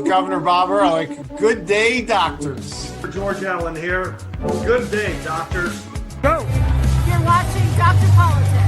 Governor Bobber. I like good day, doctors. George Allen here. Good day, doctors. Go. You're watching Dr. Politics.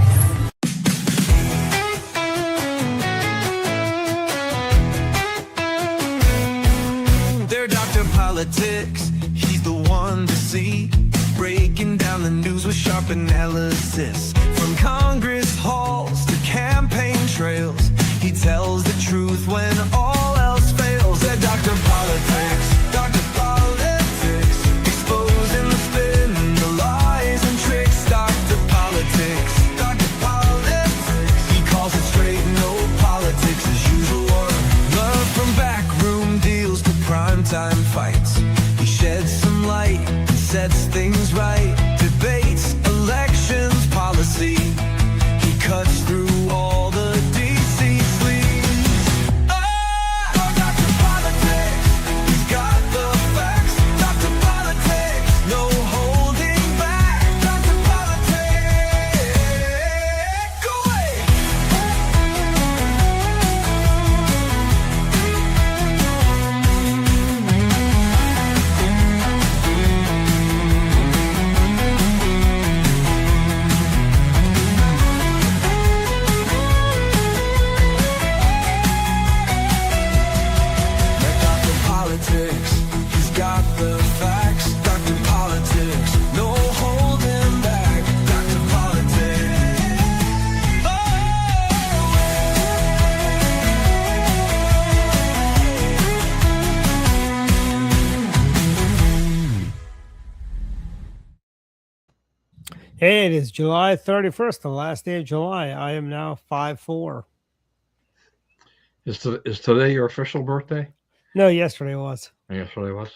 They're Dr. Politics. He's the one to see. Breaking down the news with sharp analysis. From Congress halls to campaign trails, he tells the truth when all else fails. They're Dr. Politics. Dr. Politics. Exposing the spin, the lies and tricks. Dr. Politics. Dr. Politics. He calls it straight, no politics as usual. Love from backroom deals to primetime fights. He sheds some light and sets things right. Debates, elections, policy. He cuts through all the DC sleaze. Oh, Dr. Politics, he's got the facts. Dr. Politics, no holding back. Dr. Politics, go away. Dr. Politics, he's got the facts. Dr. Politics, no holding back. Dr. Politics. Hey, it is July 31st, the last day of July. I am now 5'4". Is today your official birthday? No, yesterday was. Yesterday was.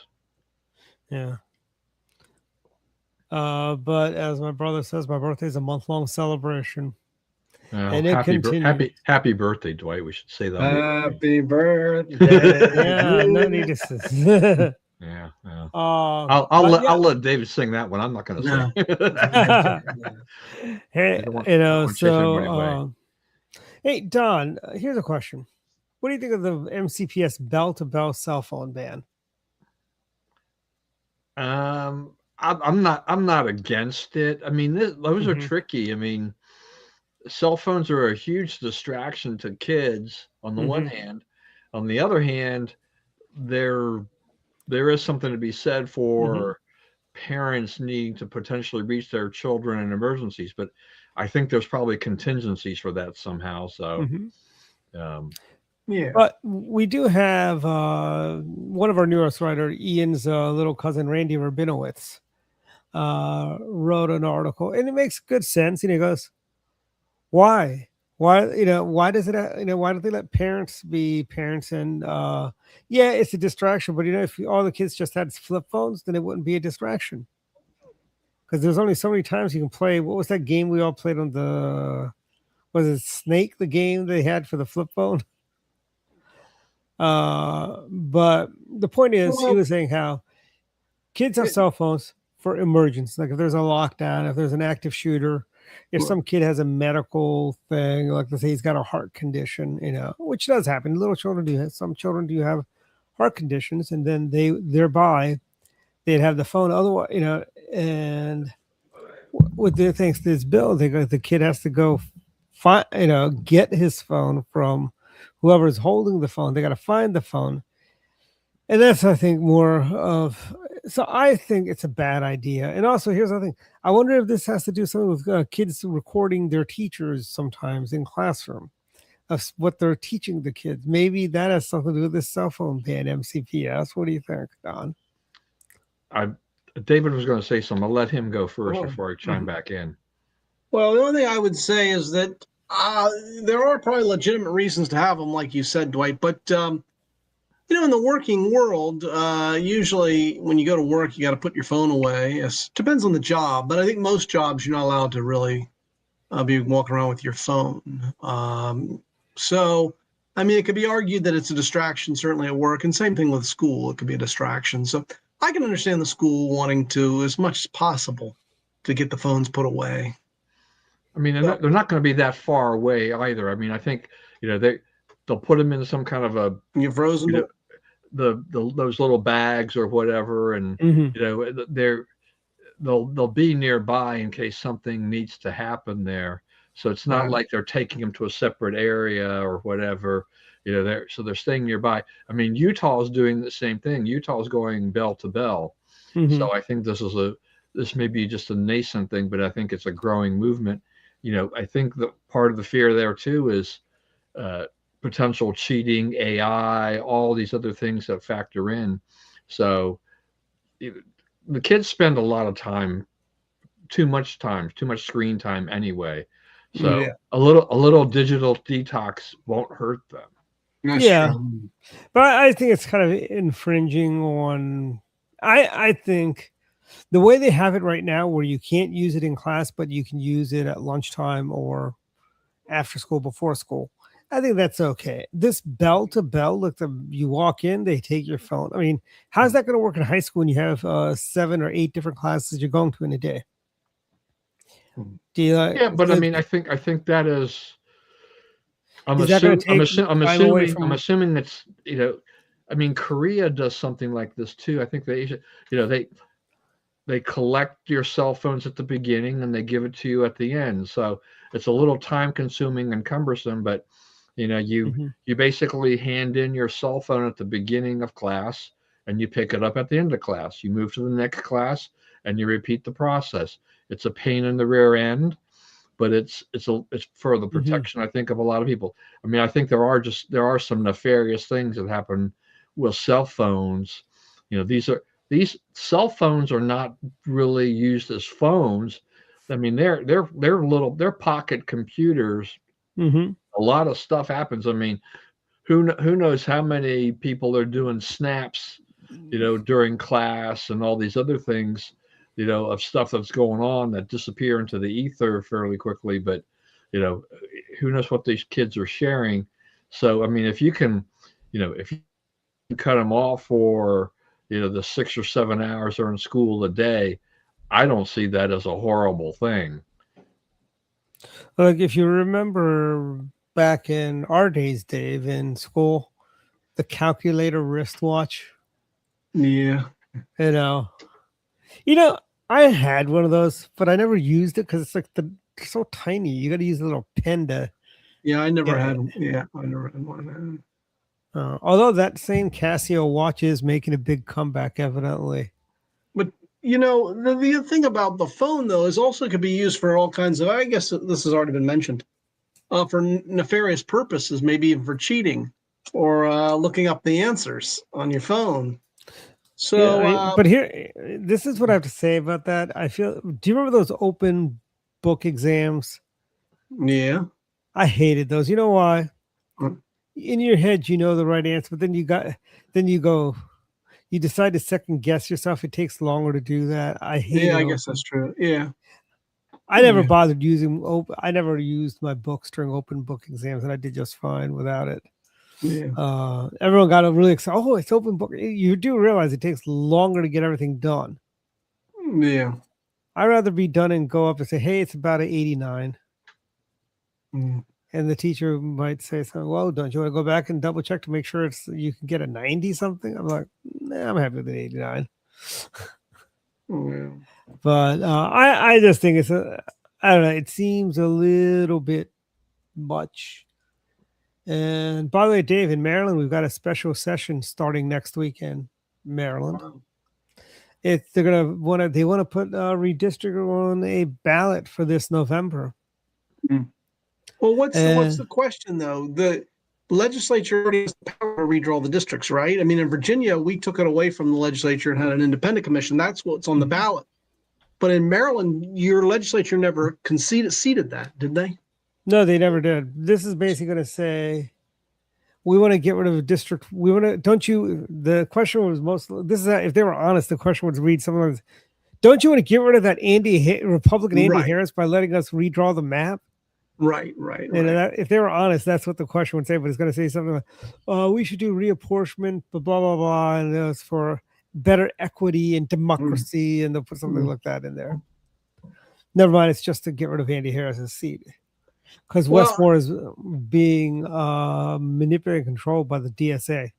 Yeah. But as my brother says, my birthday is a month-long celebration. And it continues. Happy birthday, Dwight. We should say that. Happy birthday. Yeah, no need to say. Yeah. I'll let David sing that one. I'm not going to sing. Hey, hey, Don, here's a question. What do you think of the MCPS bell-to-bell cell phone ban? I'm not against it. I mean, those are tricky. I mean, cell phones are a huge distraction to kids on the one hand. On the other hand, there is something to be said for parents needing to potentially reach their children in emergencies, but I think there's probably contingencies for that somehow. So, yeah. But we do have one of our newest writer, Ian's little cousin, Randy Rabinowitz, wrote an article, and it makes good sense. And he goes, why? Why does it, why don't they let parents be parents? And yeah, it's a distraction, but if all the kids just had flip phones, then it wouldn't be a distraction. Because there's only so many times you can play. What was that game we all played on was it Snake, the game they had for the flip phone? But the point is, he was saying how kids have cell phones for emergency. Like if there's a lockdown, if there's an active shooter, if some kid has a medical thing, like let's say he's got a heart condition, which does happen. Little children do. Some children do have heart conditions, and then they'd have the phone. Otherwise, and with the things this bill, the kid has to go find, get his phone from whoever's holding the phone. They got to find the phone, and that's I think more of. So I think it's a bad idea. And also, here's the thing. I wonder if this has to do something with kids recording their teachers sometimes in classroom of what they're teaching the kids. Maybe that has something to do with this cell phone ban, MCPS. What do you think, Don? David was going to say something. I'll let him go first before I chime back in. Well, the only thing I would say is that there are probably legitimate reasons to have them, like you said, Dwight. But in the working world, usually when you go to work, you got to put your phone away. It depends on the job, but I think most jobs you're not allowed to really be walking around with your phone. So, I mean, it could be argued that it's a distraction, certainly at work, and same thing with school. It could be a distraction. So I can understand the school wanting to, as much as possible, to get the phones put away. I mean, they're not going to be that far away either. I mean, I think, they'll put them in some kind of a... You've frozen them? those little bags or whatever, and Mhm. you know they'll be nearby in case something needs to happen there. So it's not Right. like they're taking them to a separate area or whatever. You know, they're staying nearby. I mean, Utah is doing the same thing. Utah is going bell to bell. Mhm. So I think this may be just a nascent thing, but I think it's a growing movement. You know, I think the part of the fear there too is uh, potential cheating, AI, all these other things that factor in. So the kids spend a lot of time, too much screen time anyway. So Yeah, a little digital detox won't hurt them. that's Yeah, true. but I think it's kind of infringing on. I think the way they have it right now, where you can't use it in class, but you can use it at lunchtime or after school, before school. I think that's okay. This bell to bell, look, you walk in, they take your phone. I mean, how's that going to work in high school when you have 7 or 8 different classes you're going to in a day? Do you Yeah, but I like? mean, I think that is. Is that going to take I'm time away assuming I'm from? assuming it's I mean Korea does something like this too. I think they collect your cell phones at the beginning and they give it to you at the end. So it's a little time consuming and cumbersome, but you Mhm. you basically hand in your cell phone at the beginning of class and you pick it up at the end of class. You move to the next class and you repeat the process. It's a pain in the rear end, but it's for the Mhm. protection I think of a lot of people. I mean, I think there are some nefarious things that happen with cell phones. These cell phones are not really used as phones. I mean, they're pocket computers. Mhm. A lot of stuff happens. I mean, who knows how many people are doing snaps, during class and all these other things, of stuff that's going on that disappear into the ether fairly quickly. But, you know, who knows what these kids are sharing. So, I mean, if you cut them off for, the 6 or 7 hours they're in school a day, I don't see that as a horrible thing. Like if you remember back in our days, Dave, in school, the calculator wristwatch. Yeah, You know, you know, I had one of those, but I never used it because it's like they're so tiny. You got to use a little pen to yeah. I never get had. it. Yeah, I never had one. Although that same Casio watch is making a big comeback, evidently. But the thing about the phone though is also could be used for all kinds of. I guess this has already been mentioned. For nefarious purposes, maybe even for cheating or looking up the answers on your phone. Yeah, So, but here, this is what I have to say about that. I feel. Do you remember those open book exams? yeah, I hated those. You know why? mm, In your head, you know the right answer, but then you go, you decide to second guess yourself. It takes longer to do that. I yeah, hated I guess that's open. true. Yeah, I never yeah, bothered using open. I never used my books during open book exams, and I did just fine without it. yeah, Everyone got really excited. Oh, it's open book. You do realize it takes longer to get everything done. yeah. I'd rather be done and go up and say, "Hey, it's about an 89," Mm. and the teacher might say something. Well, don't you want to go back and double check to make sure it's you can get a 90 something? I'm like, nah, I'm happy with an 89. Yeah. But I just think I don't know. It seems a little bit much. And by the way, Dave, in Maryland, we've got a special session starting next weekend. Maryland. Wow. They want to put redistricting on a ballot for this November. Mm. Well, what's And the question though? The legislature already has the power to redraw the districts, right? I mean, in Virginia, we took it away from the legislature and had an independent commission. That's what's on the ballot. But in Maryland, your legislature never seated that, did they? no, they never did. This is basically going to say we want to get rid of a district. We want to. Don't you? The question was This is if they were honest. The question would read something like, "Don't you want to get rid of that Republican Andy Right, Harris by letting us redraw the map?" right, And right. if they were honest, that's what the question would say. But it's going to say something like, we should do reapportionment, blah, blah, blah, blah. And it was for better equity and Mm, democracy. And they'll put something mm. like that in there. Never mind. It's just to get rid of Andy Harris's seat. Because Well, Westmore is being manipulated and controlled by the DSA.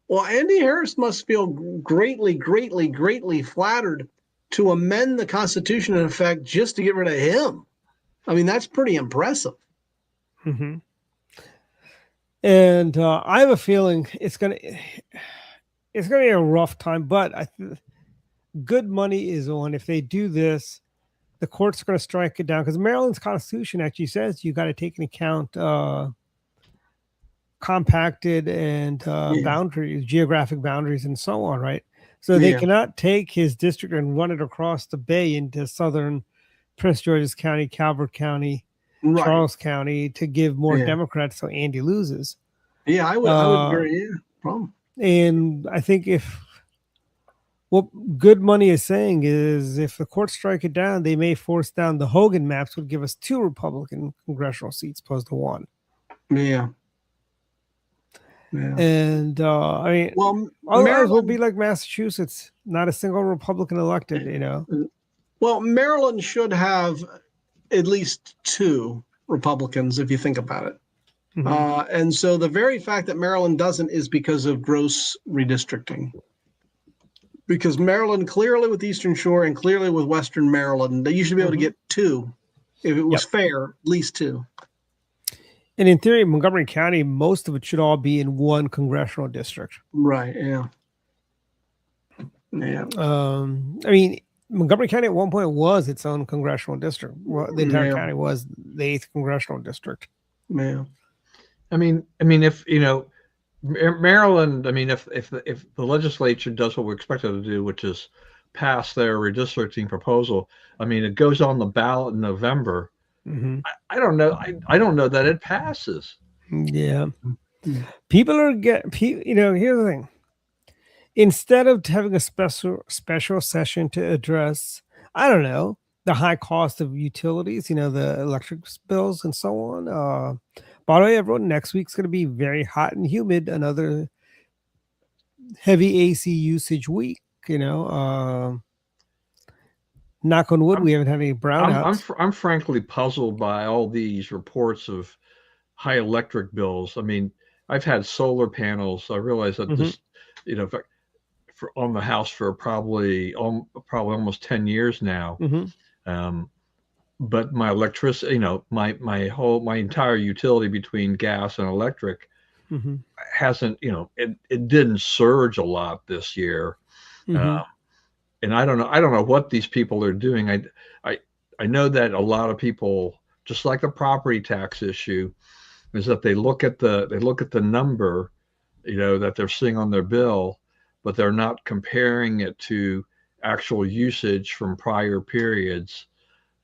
Well, Andy Harris must feel greatly, greatly, greatly flattered to amend the Constitution in effect just to get rid of him. I mean, that's pretty impressive. Mm-hmm. And I have a feeling it's gonna be a rough time, but good money is on. If they do this, the court's going to strike it down because Maryland's Constitution actually says you got to take into account compacted and boundaries, geographic boundaries, and so on, right? So they cannot take his district and run it across the bay into southern Prince George's County, Calvert County, Charles County to give more Democrats so Andy loses. Yeah, I would agree. Yeah, problem. And I think what good money is saying is if the courts strike it down, they may force down the Hogan maps would give us 2 Republican congressional seats opposed to 1. Yeah. And I mean, well, otherwise we'll be like Massachusetts, not a single Republican elected, you know. Well, Maryland should have at least 2 Republicans if you think about it. Mm-hmm. And so the very fact that Maryland doesn't is because of gross redistricting. Because Maryland clearly with Eastern Shore and clearly with Western Maryland, you should be able to get 2. If it was fair, at least 2. And in theory, Montgomery County, most of it should all be in 1 congressional district. Right, yeah. Yeah. I mean, Montgomery County at one point was its own congressional district. Well, the entire county was the 8th congressional district. Yeah. I mean, if you know, Maryland. I mean, if the legislature does what we're expected to do, which is pass their redistricting proposal, I mean, it goes on the ballot in November. Mm-hmm. I don't know. I don't know that it passes. Yeah, people are you know, here's the thing. Instead of having a special session to address, I don't know, the high cost of utilities, you know, the electric bills and so on. By the way, everyone, next week's going to be very hot and humid. Another heavy AC usage week, you know. Knock on wood, we haven't had any brownouts. I'm frankly puzzled by all these reports of high electric bills. I mean, I've had solar panels. I realize that this, you know, on the house for probably almost 10 years now. But my electricity, you know, my entire utility between gas and electric hasn't, you know, it didn't surge a lot this year. And I don't know what these people are doing. I know that a lot of people, just like the property tax issue, is that they look at the number, you know, that they're seeing on their bill, but they're not comparing it to actual usage from prior periods.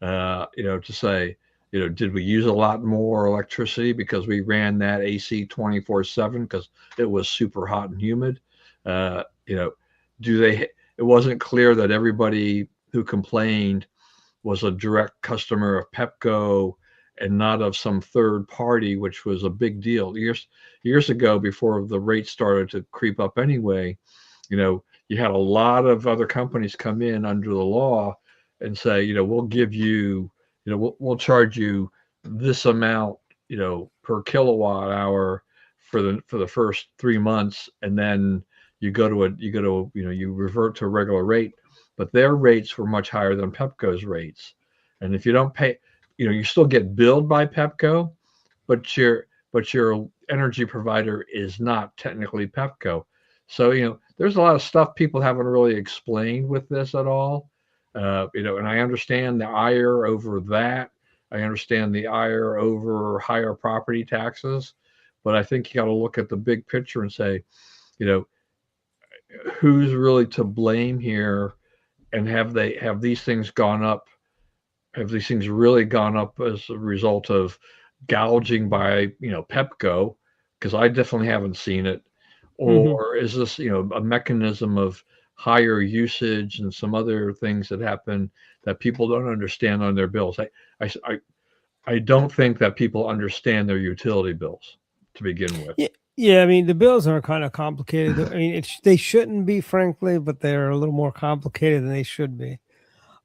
You know, to say, you know, did we use a lot more electricity because we ran that AC 24/7 because it was super hot and humid? You know, it wasn't clear that everybody who complained was a direct customer of Pepco and not of some third party, which was a big deal. Years ago, before the rates started to creep up anyway, you know, you had a lot of other companies come in under the law and say, you know, we'll give you, you know, we'll charge you this amount, you know, per kilowatt hour for the first 3 months, and then you revert to a regular rate. But their rates were much higher than Pepco's rates. And if you don't pay, you know, you still get billed by Pepco, but your energy provider is not technically Pepco. So, you know, there's a lot of stuff people haven't really explained with this at all. You know, and I understand the ire over that. I understand the ire over higher property taxes, but I think you got to look at the big picture and say, you know, who's really to blame here, and have these things gone up? Have these things really gone up as a result of gouging by, you know, Pepco? Because I definitely haven't seen it. Or is this, you know, a mechanism of higher usage and some other things that happen that people don't understand on their bills? I don't think that people understand their utility bills to begin with. Yeah, I mean, the bills are kind of complicated. I mean, they shouldn't be, frankly, but they're a little more complicated than they should be.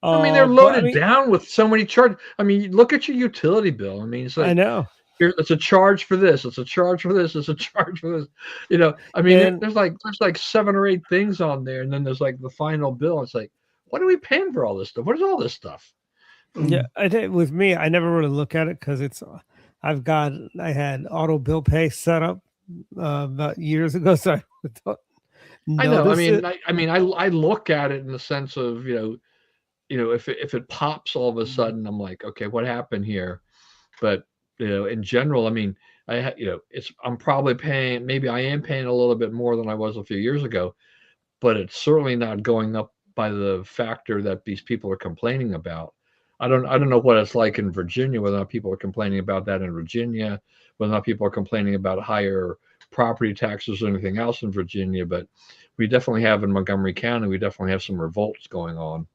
I mean, they're loaded down with so many charges. I mean, look at your utility bill. I mean, it's like, I know. here, it's a charge for this. It's a charge for this. It's a charge for this. You know, I mean, And there's like 7 or 8 things on there, and then there's like the final bill. It's like, what are we paying for all this stuff? What is all this stuff? yeah, I think with me, I never really look at it because I had auto bill pay set up about years ago, so I don't I know. notice it. I look at it in the sense of, if it pops all of a sudden, I'm like, okay, what happened here? But in general, I mean, I'm probably paying. Maybe I am paying a little bit more than I was a few years ago, but it's certainly not going up by the factor that these people are complaining about. I don't know what it's like in Virginia, whether or not people are complaining about that in Virginia, whether or not people are complaining about higher property taxes or anything else in Virginia, but we definitely have in Montgomery County, we definitely have some revolts going on.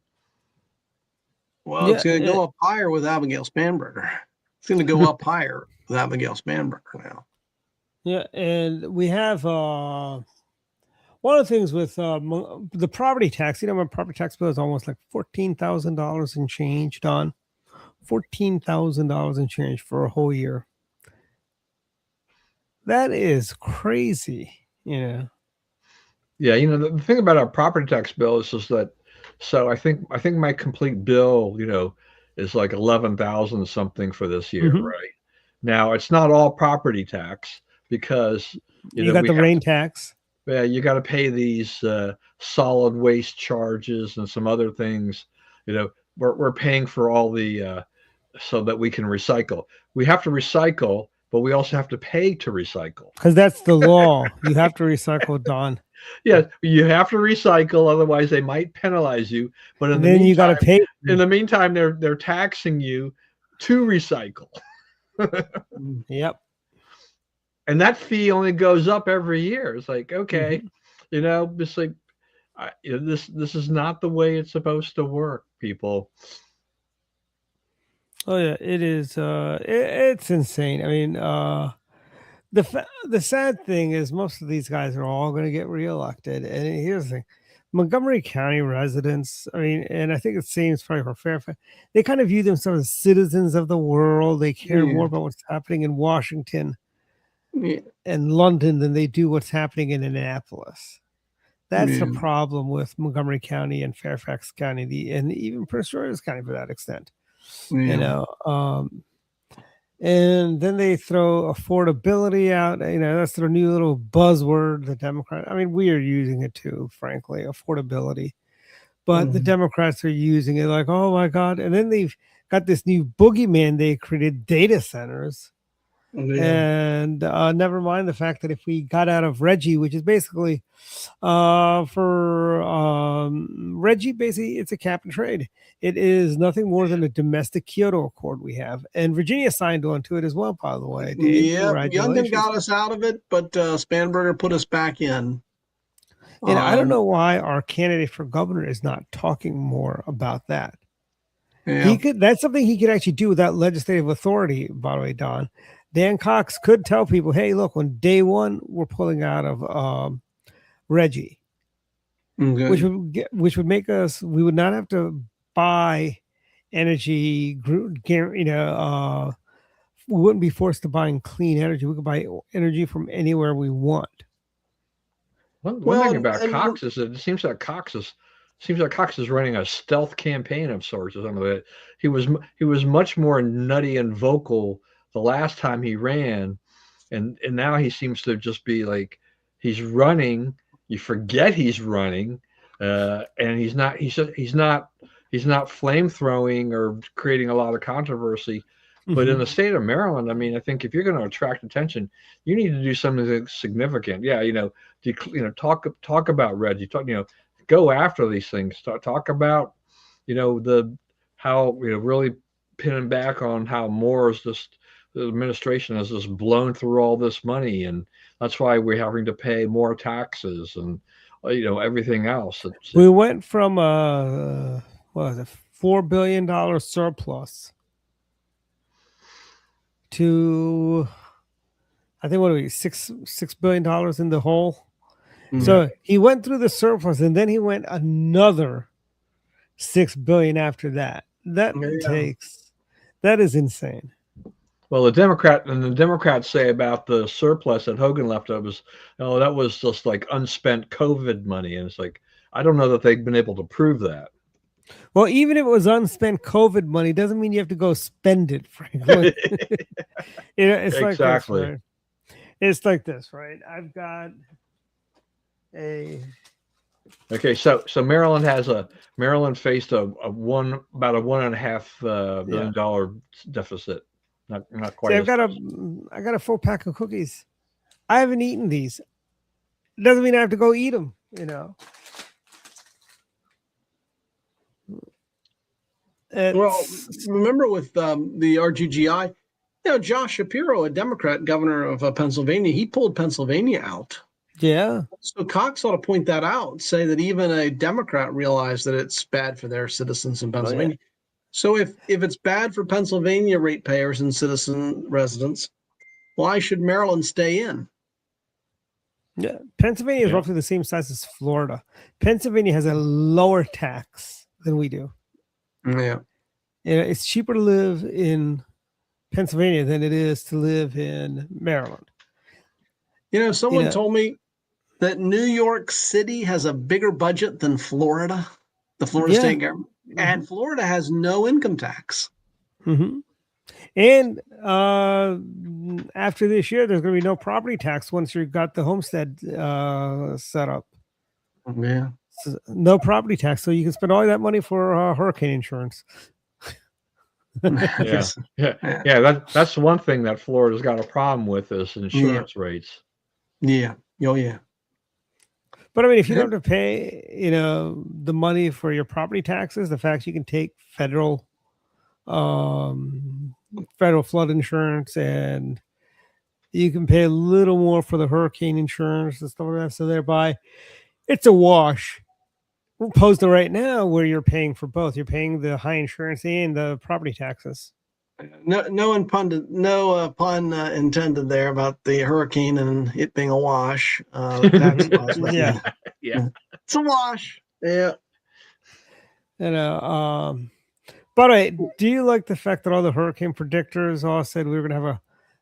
Well, Yeah, it's going to go up higher with Abigail Spanberger. It's going to go up higher with Abigail Spanberger now. Yeah, and we have one of the things with the property tax. My property tax bill is almost like $14,000 and change, Don. $14,000 and change for a whole year. That is crazy, Yeah, the thing about our property tax bill is just that. So I think my complete bill, is like 11,000 something for this year, right? Now it's not all property tax because you got the rain tax. Yeah, you got to pay these solid waste charges and some other things. We're paying for all the so that we can recycle. We have to recycle, but we also have to pay to recycle. Because that's the law. You have to recycle, Don. Yeah, you have to recycle, otherwise they might penalize you. But then you got to pay. In the meantime, they're taxing you to recycle. Yep. And that fee only goes up every year. It's like, okay, it's like, this is not the way it's supposed to work, people. Oh yeah, it is. It's insane. I mean, the sad thing is most of these guys are all going to get reelected. And here's the thing: Montgomery County residents. I mean, and I think it seems probably for Fairfax, they kind of view themselves as citizens of the world. They care more about what's happening in Washington and London than they do what's happening in Annapolis. That's the problem with Montgomery County and Fairfax County, and even Prince George's County for that extent. And then they throw affordability out. That's their new little buzzword. The Democrat. I mean, we are using it too, frankly, affordability. But the Democrats are using it like, oh my God! And then they've got this new boogeyman they created, data centers. And never mind the fact that if we got out of Reggie, which is basically for Reggie, basically it's a cap and trade. It is nothing more than a domestic Kyoto Accord we have, and Virginia signed on to it as well. By the way, Dave, Youngkin got us out of it, but Spanberger put us back in. And I don't know why our candidate for governor is not talking more about that. Yeah. That's something he could actually do without legislative authority. By the way, Don. Dan Cox could tell people, hey, look, on day one, we're pulling out of Reggie, which would make us, we would not have to buy energy, we wouldn't be forced to buy clean energy. We could buy energy from anywhere we want. One thing about Cox is that it seems like Cox is running a stealth campaign of sorts or something like that. He was much more nutty and vocal the last time he ran, and now he seems to just be like he's running. You forget he's running, and he's not flame throwing or creating a lot of controversy. But in the state of Maryland, I mean, I think if you're going to attract attention, you need to do something significant. Yeah, talk about Reggie. Go after these things. Talk about how really pinning back on how Moore is just. The administration has just blown through all this money, and that's why we're having to pay more taxes and everything else. We went from $4 billion surplus to I think what are we $6 billion in the hole. So he went through the surplus, and then he went another $6 billion after that. That is insane. Well, the Democrats say about the surplus that Hogan left over was, oh, that was just like unspent COVID money, and it's like I don't know that they've been able to prove that. Well, even if it was unspent COVID money, doesn't mean you have to go spend it, frankly. It's like this, Exactly. right? It's like this, right? I've got a Okay, so Maryland faced about a $1.5 billion deficit. Not quite. See, as much. I got a full pack of cookies. I haven't eaten these. Doesn't mean I have to go eat them, you know. Well, remember with the RGGI, Josh Shapiro, a Democrat governor of Pennsylvania, he pulled Pennsylvania out. Yeah. So Cox ought to point that out, say that even a Democrat realized that it's bad for their citizens in Pennsylvania. Oh, yeah. So if it's bad for Pennsylvania ratepayers and citizen residents, why should Maryland stay in? Yeah. Pennsylvania is roughly the same size as Florida. Pennsylvania has a lower tax than we do. Yeah. It's cheaper to live in Pennsylvania than it is to live in Maryland. Someone told me that New York City has a bigger budget than Florida, the Florida state government, and Florida has no income tax. Mm-hmm. And after this year, there's going to be no property tax once you've got the homestead set up. Yeah. So no property tax, so you can spend all that money for hurricane insurance. That's one thing that Florida's got a problem with is insurance rates. Yeah. Oh, yeah. But I mean, if you don't have to pay, the money for your property taxes, the fact you can take federal flood insurance, and you can pay a little more for the hurricane insurance and stuff like that. So thereby, it's a wash. Opposed to right now, where you're paying for both. You're paying the high insurance and the property taxes. No pun intended there about the hurricane and it being a wash. Yeah. It's a wash. Yeah. But do you like the fact that all the hurricane predictors all said we were going to have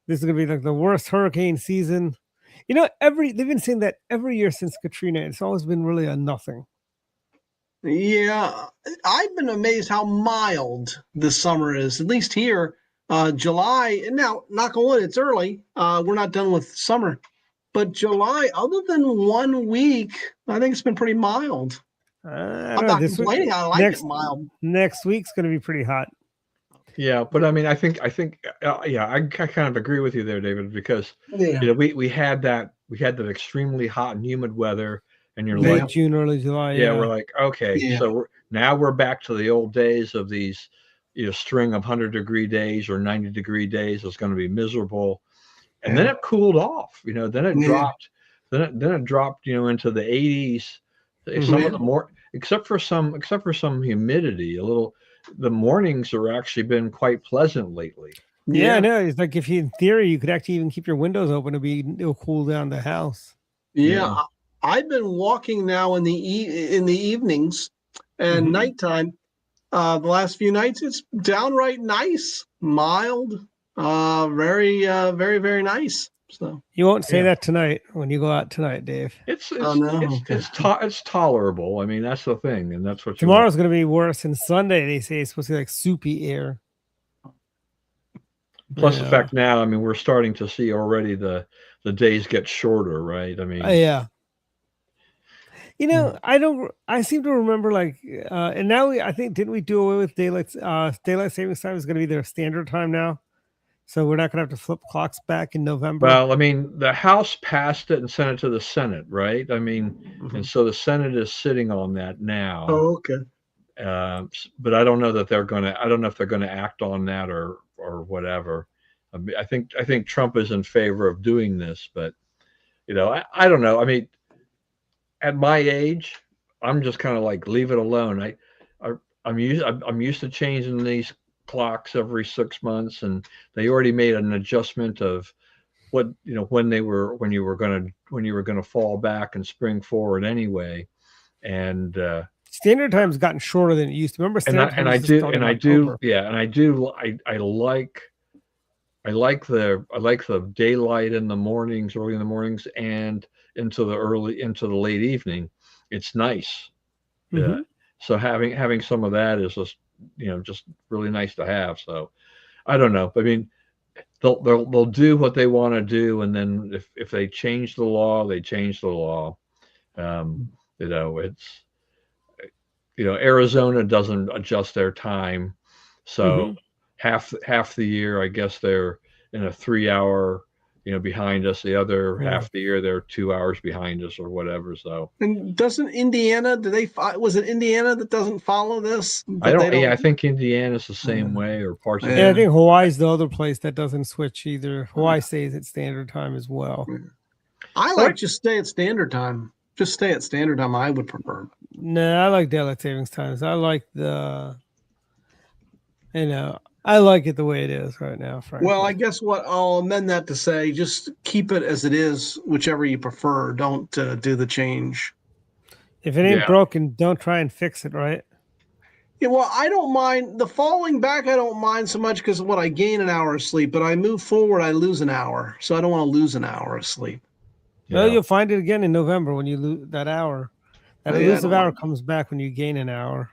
this is going to be like the worst hurricane season? They've been saying that every year since Katrina. It's always been really a nothing. Yeah, I've been amazed how mild this summer is, at least here. July, and now, knock on wood, it's early. We're not done with summer. But July, other than 1 week, I think it's been pretty mild. I'm not complaining. I like it mild. Next week's going to be pretty hot. Yeah, but I mean, I think, I kind of agree with you there, David, because we had that extremely hot and humid weather. And you're late June, early July. Yeah, we're like, okay, so we're back to the old days of these, string of 100-degree days or 90-degree days. It's going to be miserable, and then it cooled off. Then it dropped. Then it dropped. Into the 80s. Some of the more, except for some humidity, a little. The mornings are actually been quite pleasant lately. Yeah, I know. It's like if in theory you could actually even keep your windows open, it'll cool down the house. Yeah. I've been walking now in the evenings and nighttime. The last few nights, it's downright nice, mild, very, very, very nice. So you won't say that tonight when you go out tonight, Dave. It's tolerable. I mean, that's the thing, and that's what tomorrow's going to be worse. And Sunday, they say it's supposed to be like soupy air. Plus the fact now, I mean, we're starting to see already the days get shorter, right? I mean, yeah. I seem to remember and now I think, didn't we do away with daylight savings time is going to be their standard time now? So we're not going to have to flip clocks back in November. Well, I mean, the House passed it and sent it to the Senate, right? I mean, and so the Senate is sitting on that now. Oh, okay. But I don't know that they're going to, I don't know if they're going to act on that or whatever. I think Trump is in favor of doing this, but I don't know. I mean, at my age, I'm just kind of like, leave it alone. I'm used to changing these clocks every 6 months, and they already made an adjustment of what when you were gonna fall back and spring forward anyway, and standard time's gotten shorter than it used to. Remember, I I like the daylight in the mornings, early in the mornings, and into the late evening. It's nice. Yeah. Mhm. So having some of that is just just really nice to have. So I don't know. I mean, they'll do what they want to do, and then if they change the law, they change the law. Um, it's Arizona doesn't adjust their time, so Mhm. half the year, I guess they're in a 3 hour behind us. The other Yeah. half the year they're 2 hours behind us or whatever. So And doesn't Indiana? Was it Indiana that doesn't follow this? I They don't. Yeah, I don't. think Indiana's the same way, or parts of Yeah, I Yeah. think Hawaii's the other place that doesn't switch either. Hawaii stays at standard time as well. I But like just stay at standard time. Just stay at standard time. I would prefer. no, I like daylight savings times. I like I like it the way it is right now, Well, I frankly. guess what I'll amend that to say, just keep it as it is, whichever you prefer. Don't do the change. If it ain't yeah. broken, don't try and fix it, right? Yeah, well, I don't mind the falling back. I don't mind so much because what I gain an hour of sleep, but I move forward, I lose an hour. So I don't want to lose an hour of sleep. Well, Yeah. you'll find it again in November when you lose that hour. That Yeah, I elusive don't hour want- comes back when you gain an hour.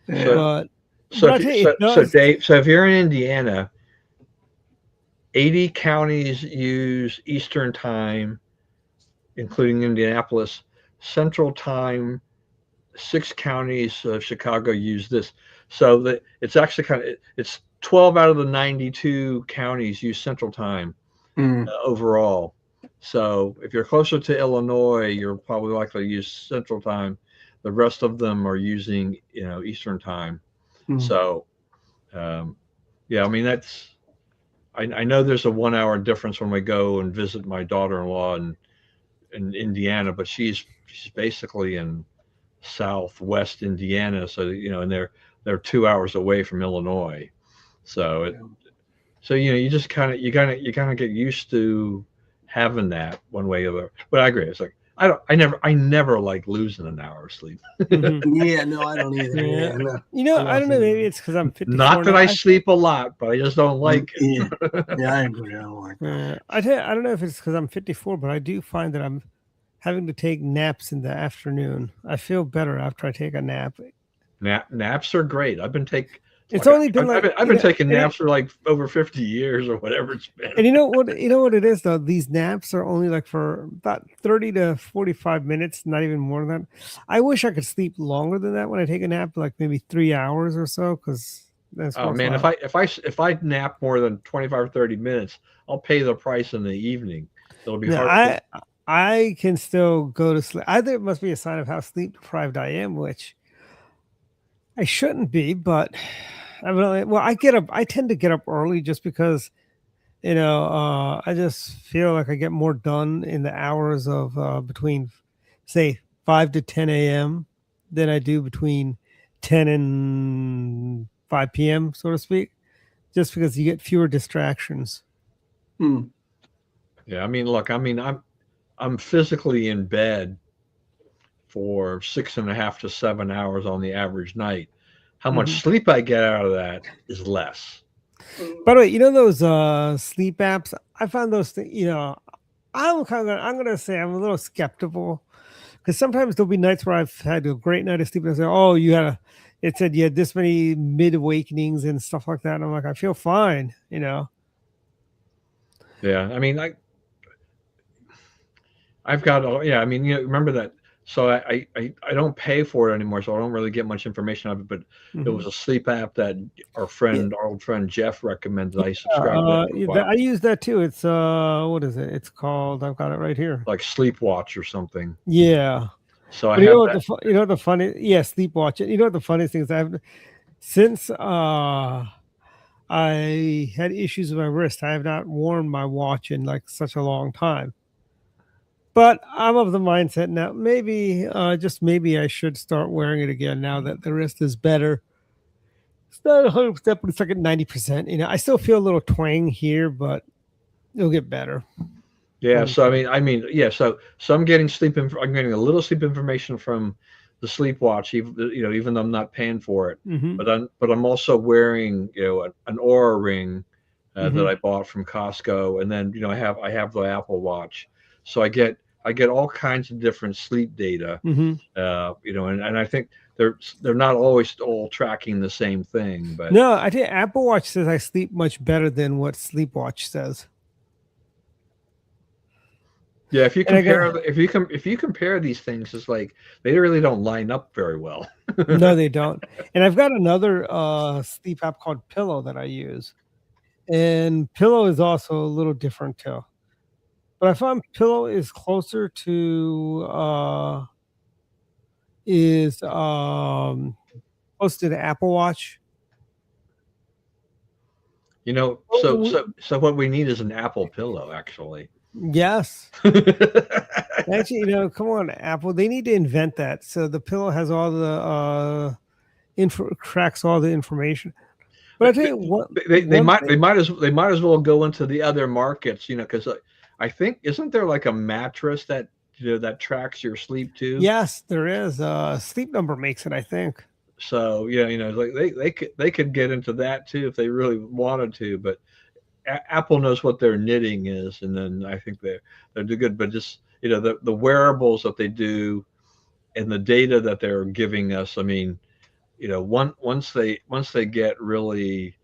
Yeah. But So I if tell you, you, so it so does. Dave, so if you're in Indiana, 80 counties use Eastern time, including Indianapolis. Central time, 6 counties of Chicago use this. So that it's actually it's 12 out of the 92 counties use Central time Mm. overall. So if you're closer to Illinois, you're probably likely to use Central time. The rest of them are using Eastern time. Mm. So yeah, I mean I know there's a 1 hour difference when we go and visit my daughter-in-law in Indiana, but she's basically in southwest Indiana, so and they're 2 hours away from Illinois. So you just kind of get used to having that one way or the other. But I agree. It's like I never like losing an hour of sleep. Mhm. Yeah, no, I don't either. Yeah. Yeah, no. I don't know. Maybe it's because I'm 54 Not that now. I sleep a lot, but I just don't like Yeah, it. yeah, I agree. I don't like that. I don't know if it's because I'm 54, but I do find that I'm having to take naps in the afternoon. I feel better after I take a nap. Naps are great. I've been taking It's only been like I've been taking naps for like over 50 years or whatever it's been. and you know what it is though. These naps are only like for about 30 to 45 minutes, not even more than that. I wish I could sleep longer than that when I take a nap, like maybe 3 hours or so, because that's Oh man, if I nap more than 25 or 30 minutes, I'll pay the price in the evening. It'll be Yeah, hard. I can still go to sleep. I think it must be a sign of how sleep deprived I am, which I shouldn't be, but I get up. I tend to get up early just because I just feel like I get more done in the hours of between, say, 5 to 10 a.m. than I do between 10 and 5 p.m., so to speak. Just because you get fewer distractions. Mm. Yeah, I mean, look, I mean, I'm physically in bed for 6.5 to 7 hours on the average night. How much Mhm. sleep I get out of that is less. By the way, those sleep apps? I found those things. I'm gonna say I'm a little skeptical because sometimes there'll be nights where I've had a great night of sleep and I say, "Oh, it said you had this many mid awakenings and stuff like that," and I'm like, I feel fine. Yeah, I mean, I've got, yeah, I mean, remember that. So I don't pay for it anymore, so I don't really get much information out of it. But it was Mhm. a sleep app that our old friend Jeff recommended. I Yeah, subscribed to that for a while, I use that too. It's what is it? It's called. I've got it right here. like Sleepwatch or something. Yeah. So I But you have know what that. you know what the funny? Yeah, sleepwalk. You know what the funniest thing is? Since I had issues with my wrist, I have not worn my watch in like such a long time. But I'm of the mindset now, maybe, just maybe I should start wearing it again now that the wrist is better. It's not 100%, but it's like at 90%. I still feel a little twang here, but it'll get better. Yeah, so yeah. So I'm getting I'm getting a little sleep information from the Sleepwatch, even though I'm not paying for it. Hmm. But I'm also wearing an Aura ring that I bought from Costco, and then I have the Apple Watch, so I get all kinds of different sleep data. And I think they're not always all tracking the same thing, but No, I think Apple Watch says I sleep much better than what Sleep Watch says. yeah, if you And I compare got- if you compare these things, it's like they really don't line up very well. No, they don't. And I've got another sleep app called Pillow that I use. And Pillow is also a little different too. But I found Pillow is closer to is close to the Apple Watch. So what we need is an Apple pillow, actually. Yes. Actually, come on, Apple. They need to invent that. So the pillow has all the tracks all the information. But I tell you what, they might as well go into the other markets, because I think isn't there like a mattress that that tracks your sleep too? Yes, there is. Sleep Number makes it, I think. So like they could get into that too if they really wanted to, but Apple knows what their knitting is, and then I think they're good. But just the wearables that they do and the data that they're giving us, I mean, once they get really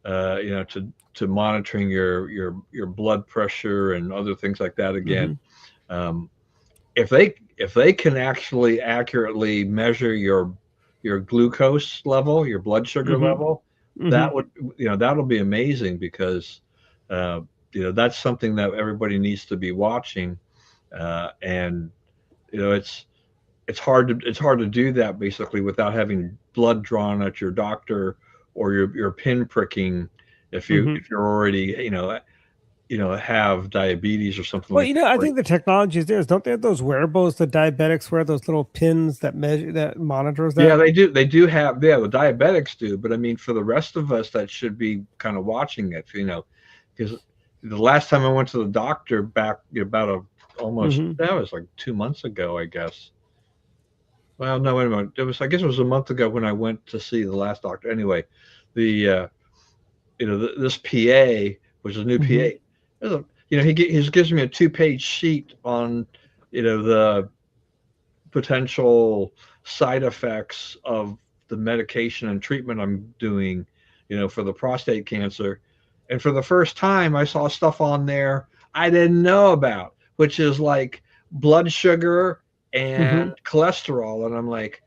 to monitoring your blood pressure and other things like that again, if they can actually accurately measure your glucose level, your blood sugar level, that would that'll be amazing, because that's something that everybody needs to be watching, and it's hard to do that basically without having blood drawn at your doctor or your pin pricking if you're already have diabetes or something Well, like that. I think the technology is there. Don't they have those wearables? The diabetics wear those little pins that monitors that. Yeah, they do. They do have. Yeah, the diabetics do. But I mean, for the rest of us, that should be kind of watching it. Because the last time I went to the doctor back about almost that was like 2 months ago, I guess. Well, no, wait a minute. I guess it was a month ago when I went to see the last doctor. Anyway, the this PA, which is a new PA. He gives me a 2-page sheet on the potential side effects of the medication and treatment I'm doing, for the prostate cancer. And for the first time, I saw stuff on there I didn't know about, which is like blood sugar and cholesterol. And I'm like,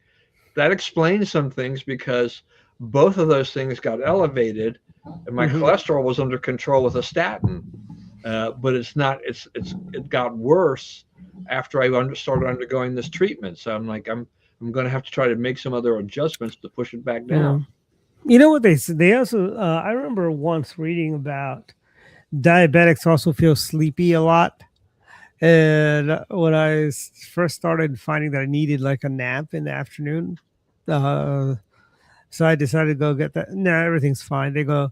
that explains some things, because both of those things got elevated, and my cholesterol was under control with a statin. But it got worse after I started undergoing this treatment. So I'm like, I'm going to have to try to make some other adjustments to push it back down. You know what they said? They also, I remember once reading about diabetics also feel sleepy a lot. And when I first started finding that I needed like a nap in the afternoon, so I decided to go get that. No, everything's fine. They go,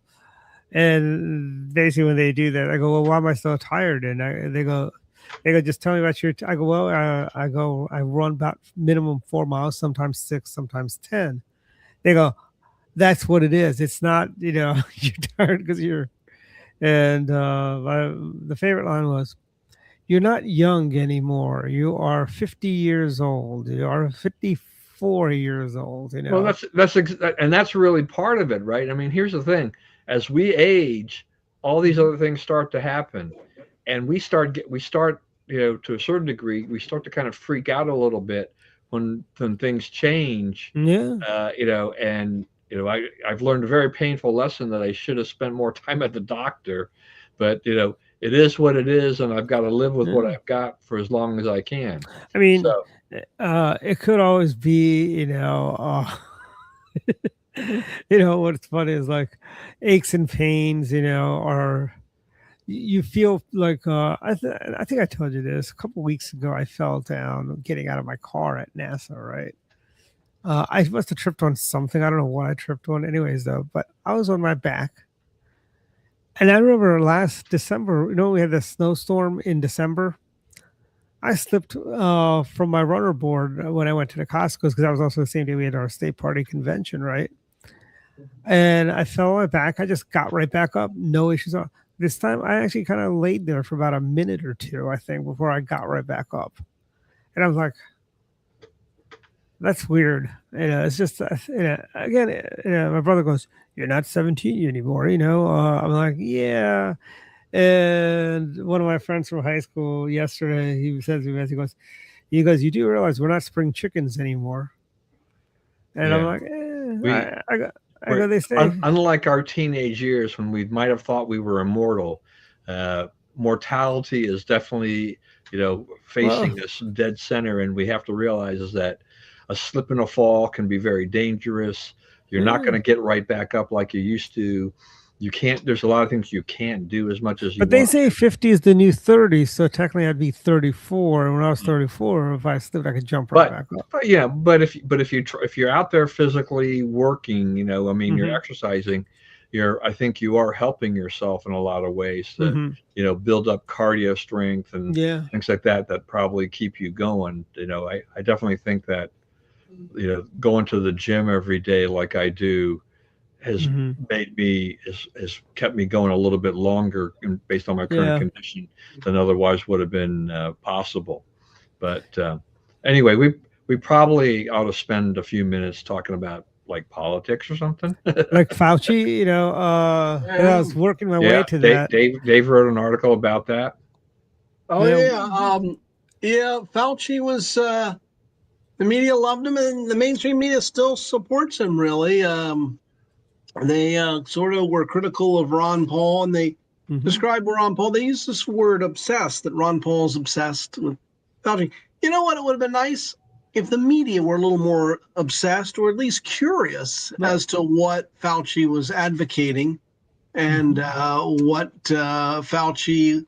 and basically when they do that, I go, well, why am I so tired? And they go, just tell me about your. I go, well, I run about minimum 4 miles, sometimes 6, sometimes 10. They go, that's what it is. It's not, you're tired because you're. And the favorite line was, "You're not young anymore. You are 50 years old. You are 54 years old." Well, that's really part of it, right? I mean, here's the thing: as we age, all these other things start to happen, and we start to a certain degree, we start to kind of freak out a little bit when things change. Yeah. And I've learned a very painful lesson that I should have spent more time at the doctor, but it is what it is, and I've got to live with what I've got for as long as I can. I mean, it could always be, what's funny is like aches and pains, or you feel like I think I told you this a couple weeks ago. I fell down getting out of my car at NASA, right? I must have tripped on something. I don't know what I tripped on. Anyways, though, but I was on my back. And I remember last December, we had the snowstorm in December. I slipped from my runner board when I went to the Costco's, because that was also the same day we had our state party convention, right? and I fell on my back. I just got right back up, no issues at all. This time, I actually kind of laid there for about a minute or two, I think, before I got right back up. And I was like, that's weird. It's just, again, my brother goes, "You're not 17 anymore." I'm like, yeah. And one of my friends from high school yesterday, he says to me, he goes, "You do realize we're not spring chickens anymore?" And Yeah. I'm like, I go, they say, unlike our teenage years when we might have thought we were immortal, mortality is definitely, facing us dead center, and we have to realize is that a slip and a fall can be very dangerous. You're not going to get right back up like you used to. You can't. There's a lot of things you can't do as much as you. But they say 50 is the new 30, so technically I'd be 34. And when I was 34, if I slipped, I could jump right back up. But yeah, but if you're out there physically working, you're exercising. I think you are helping yourself in a lot of ways to, build up cardio strength and things like that probably keep you going. I definitely think that, going to the gym every day like I do has made me has kept me going a little bit longer based on my current condition than otherwise would have been possible. But anyway, we probably ought to spend a few minutes talking about like politics or something. Like Fauci, I was working my way to that. Dave wrote an article about that. Oh yeah. Fauci was the media loved him, and the mainstream media still supports him. Really, they sort of were critical of Ron Paul, and they described Ron Paul. They used this word "obsessed," that Ron Paul's obsessed with Fauci. You know what? It would have been nice if the media were a little more obsessed, or at least curious as to what Fauci was advocating and what Fauci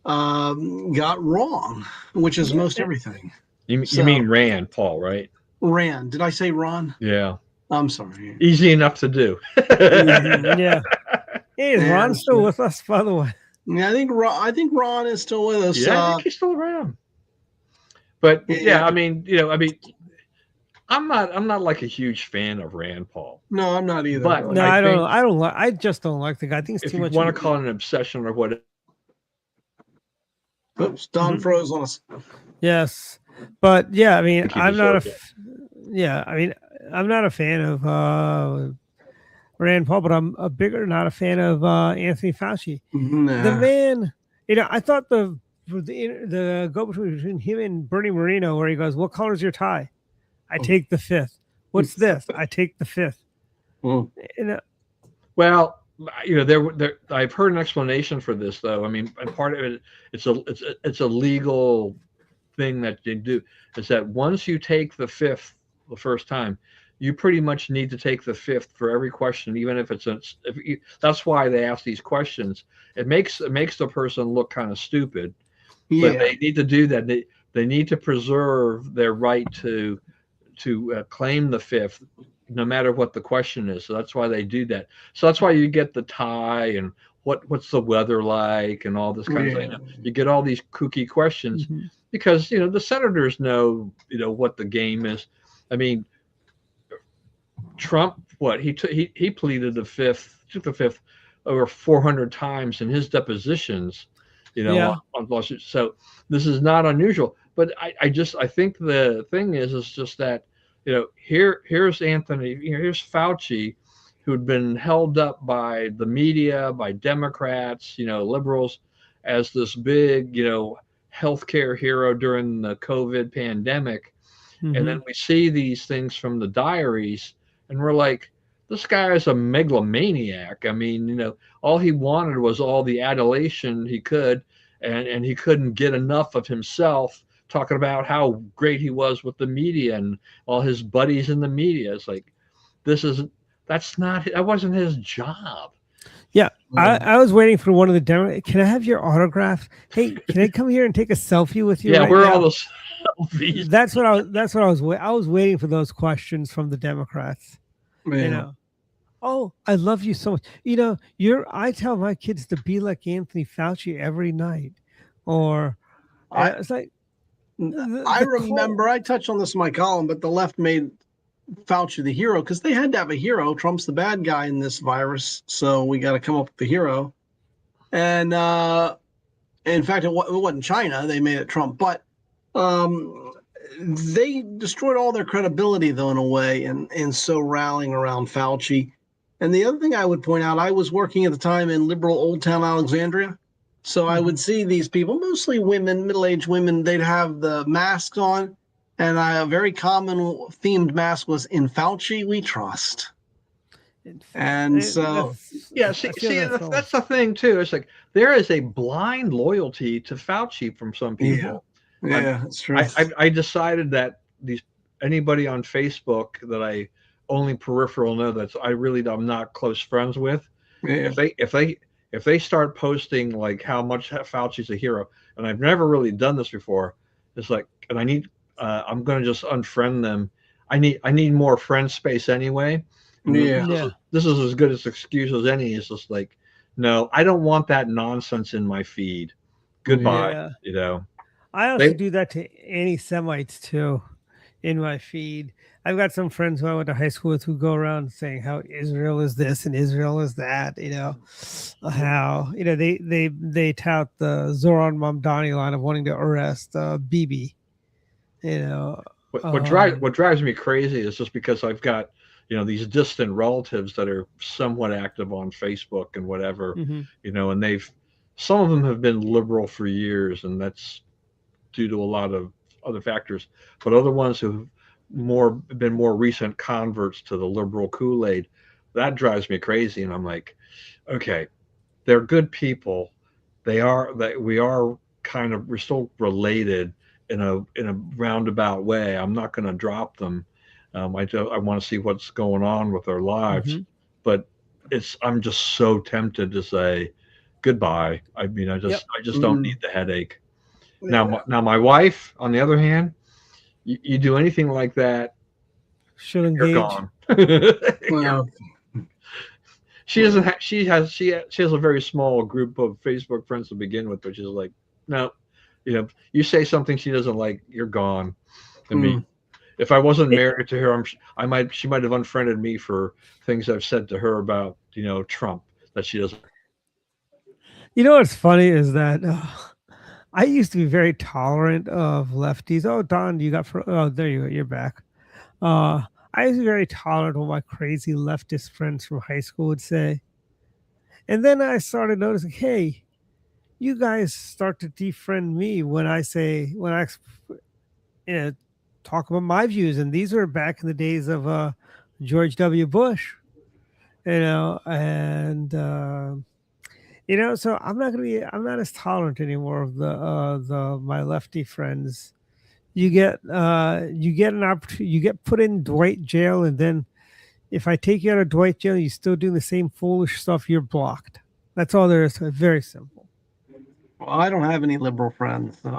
got wrong, which is most everything. You mean Rand Paul, right? Rand. Did I say Ron? Yeah. I'm sorry. Easy enough to do. Yeah. Hey, is Ron still with us, by the way? Yeah, I think Ron is still with us. Yeah, I think he's still around. But I'm not like a huge fan of Rand Paul. No, I'm not either. But no, I just don't like the guy. I think it's too much. If you want to call it an obsession or whatever. Oops, Don froze on us. Yes. But yeah, I mean, I'm not a fan of Rand Paul, but I'm not a fan of Anthony Fauci. Nah. The man, I thought the go between him and Bernie Moreno, where he goes, "What color is your tie?" "I take the fifth." "What's this?" "I take the fifth." Well, I've heard an explanation for this, though. I mean, and part of it, it's a legal thing that they do, is that once you take the fifth the first time, you pretty much need to take the fifth for every question, even if that's why they ask these questions. It makes the person look kind of stupid, but they need to do that. They need to preserve their right to claim the fifth, no matter what the question is. So that's why they do that. So that's why you get the tie and what's the weather like and all this kind of thing. You get all these kooky questions because the senators know what the game is. I mean, Trump, he pleaded the fifth, took the fifth over 400 times in his depositions, on lawsuits. So this is not unusual. But I think the thing is just that, here's Fauci, who'd been held up by the media, by Democrats, liberals, as this big, healthcare hero during the COVID pandemic. And then we see these things from the diaries, and we're like, this guy is a megalomaniac. I mean, all he wanted was all the adulation he could, and he couldn't get enough of himself talking about how great he was with the media and all his buddies in the media. It's like, that wasn't his job. Yeah, I was waiting for one of the Democrats. "Can I have your autograph? Hey, can I come here and take a selfie with you?" Yeah, right we're now? all the selfies. That's what I was waiting for, those questions from the Democrats. "Oh, I love you so much. I tell my kids to be like Anthony Fauci every night." Or it's like, I remember I touched on this in my column, but the left made Fauci the hero because they had to have a hero. Trump's the bad guy in this virus, so we got to come up with the hero. And in fact, it wasn't China; they made it Trump. But they destroyed all their credibility, though, in a way, and so rallying around Fauci. And the other thing I would point out, I was working at the time in liberal Old Town Alexandria. So I would see these people, mostly women, middle-aged women, they'd have the masks on. And a very common themed mask was "In Fauci We Trust." And so, yeah, that's the thing too. It's like there is a blind loyalty to Fauci from some people. Yeah, that's true. I decided that anybody on Facebook that I only peripheral know I'm not close friends with. Yeah. If they start posting like how much Fauci's a hero, and I've never really done this before, it's like, and I'm going to just unfriend them. I need more friend space anyway. This is as good as excuse as any. It's just like, no, I don't want that nonsense in my feed. Goodbye. I also do that to anti-Semites too in my feed. I've got some friends who I went to high school with who go around saying how Israel is this and Israel is that, how, they tout the Zoran Mamdani line of wanting to arrest Bibi, What drives me crazy is just because I've got, these distant relatives that are somewhat active on Facebook and whatever, and some of them have been liberal for years, and that's due to a lot of other factors, but other ones who've been more recent converts to the liberal Kool-Aid, that drives me crazy. And I'm like, okay, they're good people. We're still related in a roundabout way. I'm not going to drop them. I want to see what's going on with their lives, but I'm just so tempted to say goodbye. I mean, I just don't need the headache. Now my wife, on the other hand, you do anything like that, she'll engage. You're gone. Well, she has a very small group of Facebook friends to begin with, which is like, no, you say something she doesn't like, you're gone. I mean, if I wasn't married to her, she might have unfriended me for things I've said to her about Trump that she doesn't. What's funny is that I used to be very tolerant of lefties. Oh, Don, there you go. You're back. I used to be very tolerant of what my crazy leftist friends from high school would say. And then I started noticing, hey, you guys start to defriend me when I talk about my views. And these were back in the days of George W. Bush, and so I'm not as tolerant anymore of my lefty friends. You get an opportunity, you get put in Dwight jail, and then if I take you out of Dwight jail, you're still doing the same foolish stuff, you're blocked. That's all there is to it. Very simple. Well, I don't have any liberal friends, so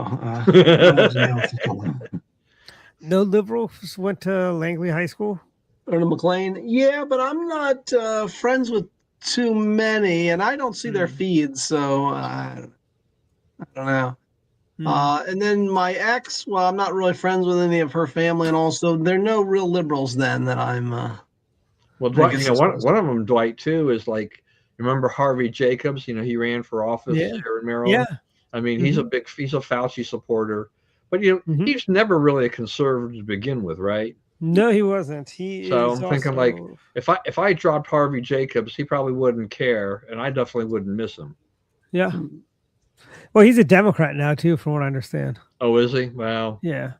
no liberals went to Langley High School or to McLean. Yeah, but I'm not friends with too many, and I don't see their feeds, so I don't know. And then my ex, well, I'm not really friends with any of her family, and also there are no real liberals then that I'm. Well, Dwight, one of them, Dwight, too, is like, remember Harvey Jacobs? He ran for office here in Maryland. Yeah. I mean, he's a Fauci supporter, but he's never really a conservative to begin with, right? No, he wasn't. Thinking like, if I dropped Harvey Jacobs, he probably wouldn't care, and I definitely wouldn't miss him. Yeah. Well, he's a Democrat now too, from what I understand. Oh, is he? Wow. Yeah.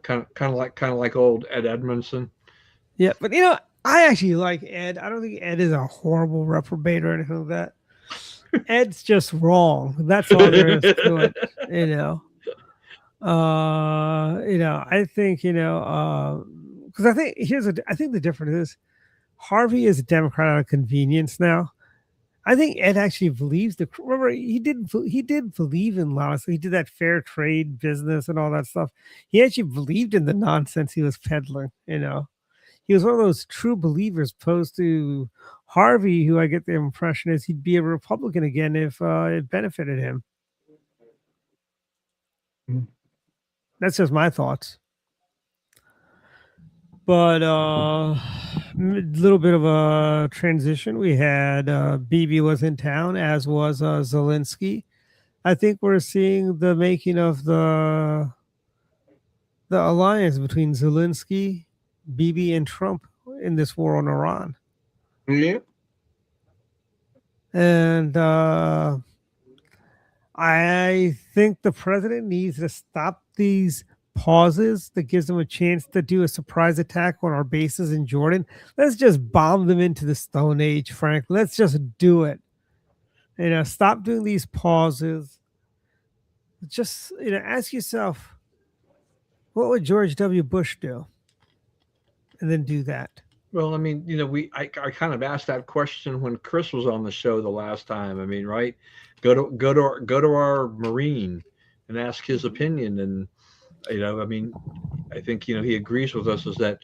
Kind of like old Ed Edmondson. Yeah, but I actually like Ed. I don't think Ed is a horrible reprobate or anything like that. Ed's just wrong. That's all there is to it. I think because I think the difference is Harvey is a Democrat out of convenience now. I think Ed actually believes remember he did believe in laws. He did that fair trade business and all that stuff. He actually believed in the nonsense he was peddling. He was one of those true believers, opposed to Harvey, who I get the impression is he'd be a Republican again if it benefited him. That's just my thoughts. But little bit of a transition. We had Bibi was in town, as was Zelensky. I think we're seeing the making of the alliance between Zelensky, Bibi, and Trump in this war on Iran. Yeah. And I think the president needs to stop these pauses that gives them a chance to do a surprise attack on our bases in Jordan. Let's just bomb them into the Stone Age, Frank. Let's just do it. Stop doing these pauses. Just, ask yourself, what would George W. Bush do? And then do that. Well, I mean, I kind of asked that question when Chris was on the show the last time. I mean, right? Go to our Marine and ask his opinion. And I mean, I think he agrees with us, is that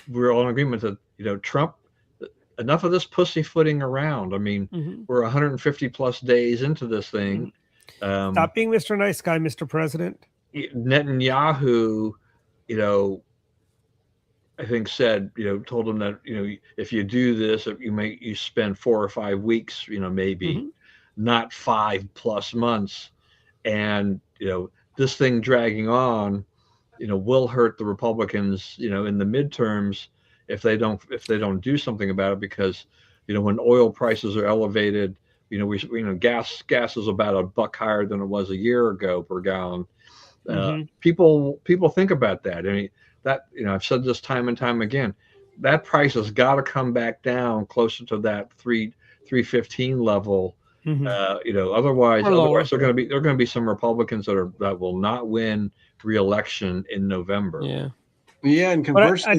we're all in agreement that Trump, enough of this pussyfooting around. I mean, we're 150 plus days into this thing. Stop being Mr. Nice Guy, Mr. President. Netanyahu, I think said, told him that, if you do this, you spend 4 or 5 weeks, maybe not 5+ months. And, this thing dragging on, will hurt the Republicans, in the midterms if they don't do something about it, because, when oil prices are elevated, gas is about $1 higher than it was a year ago per gallon. People think about that. I mean, that, I've said this time and time again, that price has got to come back down closer to that 315 level. Otherwise there are going to be some Republicans that will not win re-election in November. And conversely,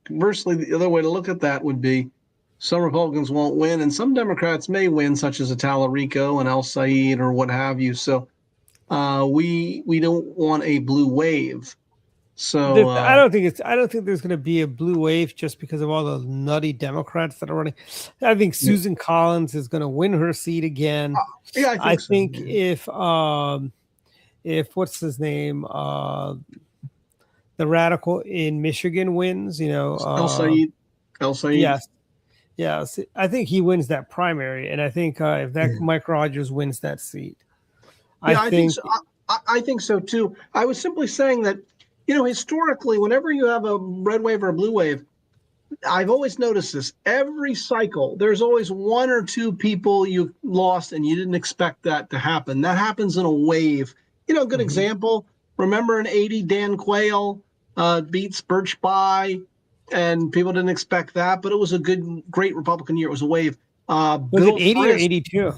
conversely, the other way to look at that would be some Republicans won't win and some Democrats may win, such as Talarico and El Said or what have you. So we don't want a blue wave. So I don't think there's going to be a blue wave just because of all the nutty Democrats that are running. I think Susan Collins is going to win her seat again. I think if what's his name, the radical in Michigan wins, El Said. Yes, I think he wins that primary, and I think if that Mike Rogers wins that seat, I think so too. I was simply saying that, historically, whenever you have a red wave or a blue wave, I've always noticed this. Every cycle, there's always 1 or 2 people you lost and you didn't expect that to happen. That happens in a wave. A good example, remember in 80, Dan Quayle beats Birch Bayh, and people didn't expect that, but it was a great Republican year. It was a wave. Was it 80 or 82? I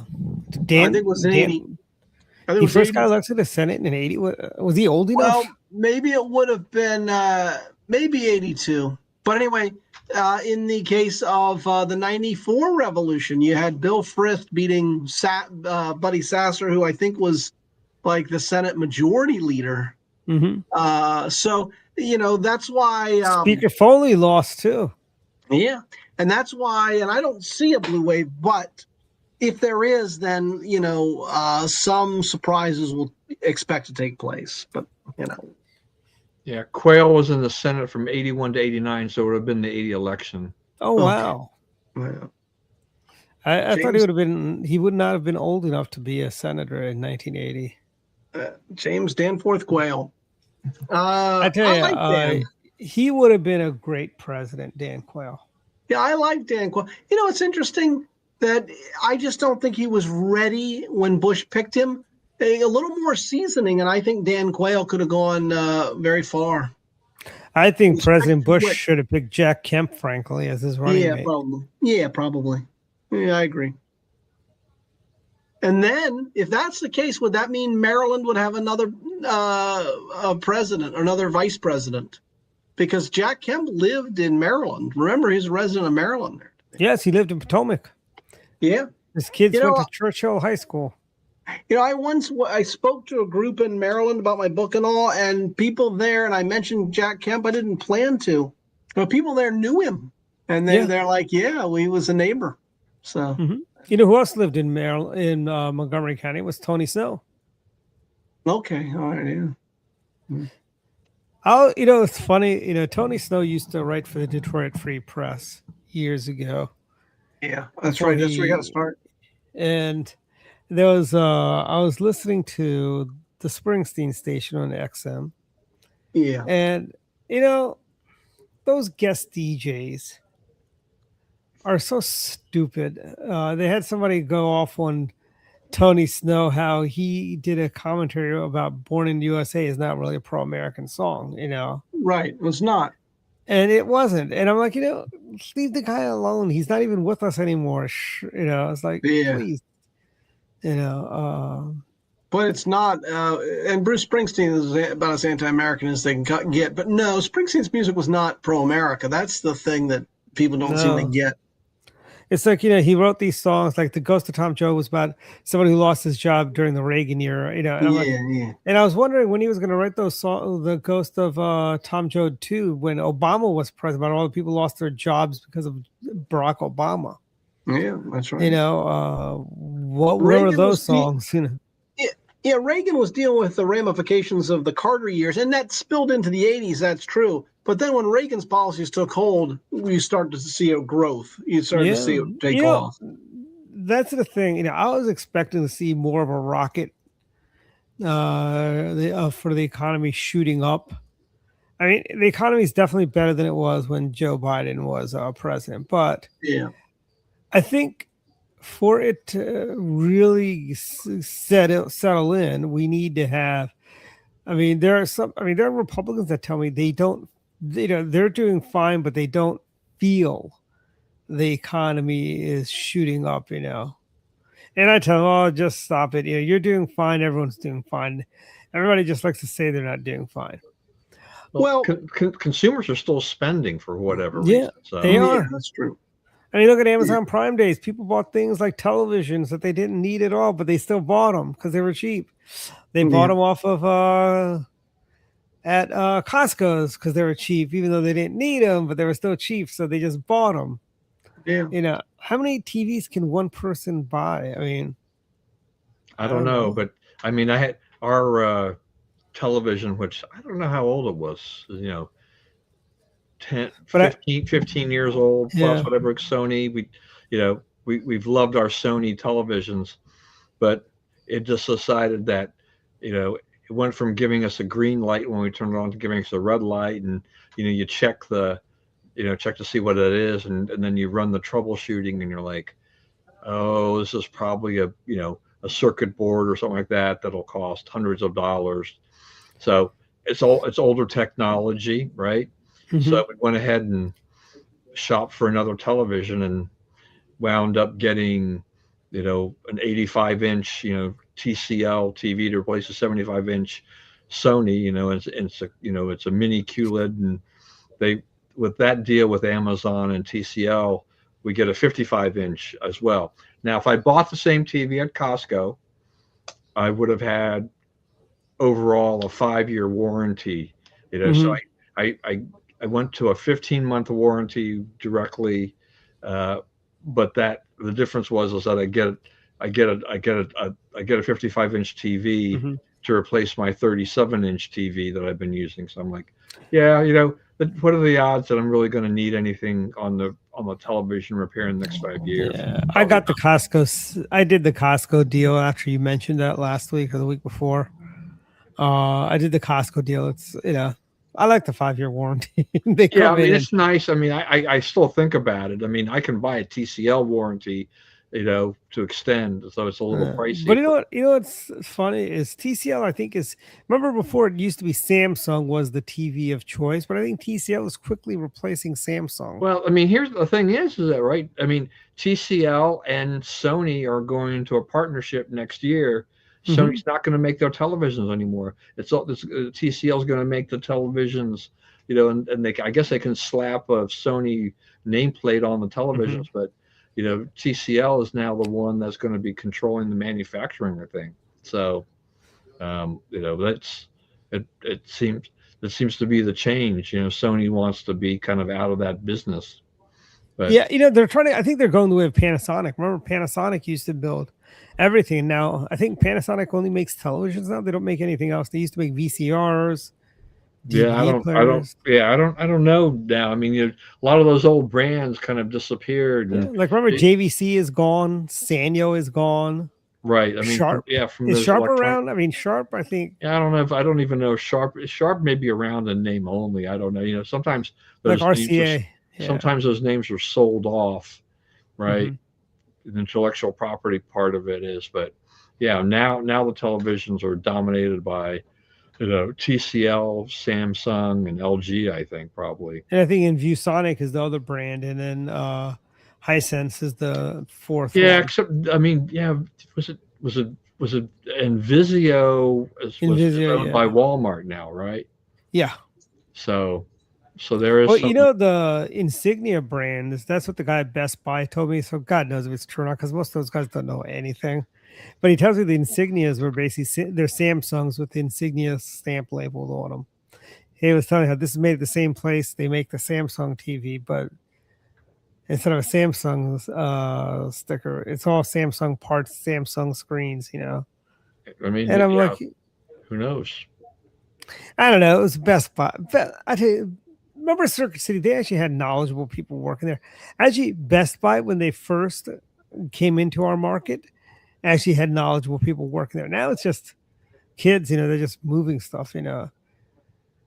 think it was 80. He first got elected to Senate in 80. Was he old enough? Well, maybe it would have been maybe 82. But anyway, in the case of the 94 revolution, you had Bill Frith beating Buddy Sasser, who I think was like the Senate majority leader. So, that's why Speaker Foley lost too. Yeah. And that's why, and I don't see a blue wave, but if there is, then, some surprises will expect to take place. But, Yeah, Quayle was in the Senate from 81 to 89, so it would have been the 80 election. Oh, wow. Yeah. I thought he would not have been old enough to be a senator in 1980. James Danforth Quayle. I tell you, like he would have been a great president, Dan Quayle. Yeah, I like Dan Quayle. It's interesting that I just don't think he was ready when Bush picked him. A little more seasoning, and I think Dan Quayle could have gone very far. I think President Bush should have picked Jack Kemp, frankly, as his running mate. Probably. Yeah, I agree. And then, if that's the case, would that mean Maryland would have another president, another vice president? Because Jack Kemp lived in Maryland. Remember, he's a resident of Maryland. Yes, he lived in Potomac. Yeah. His kids went to Churchill High School. I spoke to a group in Maryland about my book and all, and people there, and I mentioned Jack Kemp. I didn't plan to, but people there knew him, and they're like, "Yeah, we was a neighbor." So, who else lived in Maryland, in Montgomery County? Was Tony Snow. Okay, all right, yeah. Oh, you know, it's funny. You know, Tony Snow used to write for the Detroit Free Press years ago Yeah, that's before right. That's where you got to he start. and there was I was listening to the Springsteen station on XM, Yeah. and you know, those guest DJs are so stupid. They had somebody go off on Tony Snow how he did a commentary about "Born in the USA" is not really a pro-American song, you know, Right. It's not. and it wasn't. And I'm like, you know, leave the guy alone. He's not even with us anymore. You know, it's like, Yeah. please, you know. But it's not. And Bruce Springsteen is about as anti-American as they can get. But no, Springsteen's music was not pro-America. That's the thing that people don't seem to No, get. it's like, you know, he wrote these songs like "The Ghost of Tom Joad" was about somebody who lost his job during the Reagan era, you know. And I'm like, Yeah. and I was wondering when he was going to write those songs, "The Ghost of Tom Joad" too, when Obama was president, about all the people lost their jobs because of Barack Obama. Yeah, that's right. You know, where were those songs? You know, Yeah, Reagan was dealing with the ramifications of the Carter years, and that spilled into the 80s. That's true. But then when Reagan's policies took hold, we started to see a growth. You started to see it take you know, off. that's the thing. You know, I was expecting to see more of a rocket for the economy shooting up. I mean, the economy is definitely better than it was when Joe Biden was president, but Yeah. I think for it to really settle in, we need to have. I mean, there are some. I mean, there are Republicans that tell me they don't. You know, they're doing fine, but they don't feel the economy is shooting up. You know, and I tell them, "Oh, just stop it. You know, you're doing fine. Everyone's doing fine. Everybody just likes to say they're not doing fine." Well, consumers are still spending for whatever Yeah, reason. So they are. yeah, that's true. I mean, look at Amazon Prime Days. People bought things like televisions that they didn't need at all, but they still bought them because they were cheap. They bought Yeah. them off of at Costco's because they were cheap, even though they didn't need them, but they were still cheap, so they just bought them. Yeah. You know, how many TVs can one person buy? I mean, I don't know, but I mean, I had our television, which I don't know how old it was, you know, 10, But 15 years old plus Yeah. whatever. Sony, we've loved our Sony televisions, but it just decided that, you know, it went from giving us a green light when we turned it on to giving us a red light, and you know, you check to see what it is, and then you run the troubleshooting, and you're like, oh, this is probably a circuit board or something like that that'll cost hundreds of dollars. So it's older technology, right? Mhm. So we went ahead and shopped for another television and wound up getting, you know, an 85-inch, you know, TCL TV to replace a 75-inch Sony. You know, it's a mini QLED, and they with that deal with Amazon and TCL, we get a 55-inch as well. Now, if I bought the same TV at Costco, I would have had overall a 5-year warranty. You know, so I went to a 15-month warranty directly, but the difference was that I get a 55-inch TV to replace my 37-inch TV that I've been using. So I'm like, yeah, you know, what are the odds that I'm really going to need anything on the television repair in the next 5 years? Yeah, I got the Costco. I did the Costco deal after you mentioned that last week or the week before. I did the Costco deal. It's, you know, I like the 5-year warranty. They Yeah, I come mean, in it's nice. I mean, I still think about it. I mean, I can buy a TCL warranty, you know, to extend, so it's a little pricey. But you know what? You know what's funny is TCL. I think is, remember before it used to be Samsung was the TV of choice, but I think TCL is quickly replacing Samsung. Well, I mean, here's the thing: is that right? I mean, TCL and Sony are going into a partnership next year. Sony's not going to make their televisions anymore. TCL is going to make the televisions, you know, and I guess they can slap a Sony nameplate on the televisions, but you know, TCL is now the one that's going to be controlling the manufacturing of thing. So, you know, it seems to be the change. You know, Sony wants to be kind of out of that business. But yeah, you know, they're trying to. I think they're going the way of Panasonic. Remember, Panasonic used to build everything. Now, I think Panasonic only makes televisions now. They don't make anything else. They used to make VCRs. Yeah, DVD players. I don't know now. I mean, a lot of those old brands kind of disappeared, Yeah, and like remember it, JVC is gone, Sanyo is gone, right. I mean, Sharp from is those Sharp electronic. around. I mean, Sharp, I think, Yeah, I don't know if I don't even know Sharp may be around in name only. I don't know. Sometimes like those names are RCA. Yeah. sometimes those names are sold off, right? Hmm. The intellectual property part of it is, but yeah, now the televisions are dominated by TCL, Samsung, and LG. I think probably. And I think in ViewSonic is the other brand, and then Hisense is the fourth Yeah, one. except I mean, yeah, was it and Vizio is Invisio, owned by yeah. Walmart now, right? Yeah. So there is Well, some. the Insignia brand that's what the guy at Best Buy told me. So God knows if it's true or not, because most of those guys don't know anything. But he tells me the Insignias were basically they're Samsungs with the Insignia stamp labeled on them. He was telling me how this is made at the same place they make the Samsung TV, but instead of a Samsung sticker, it's all Samsung parts, Samsung screens. I mean, And I'm yeah, like, who knows? I don't know. It was Best Buy. But I tell you, remember Circuit City? They actually had knowledgeable people working there. Actually, Best Buy, when they first came into our market, actually had knowledgeable people working there. Now it's just kids, they're just moving stuff.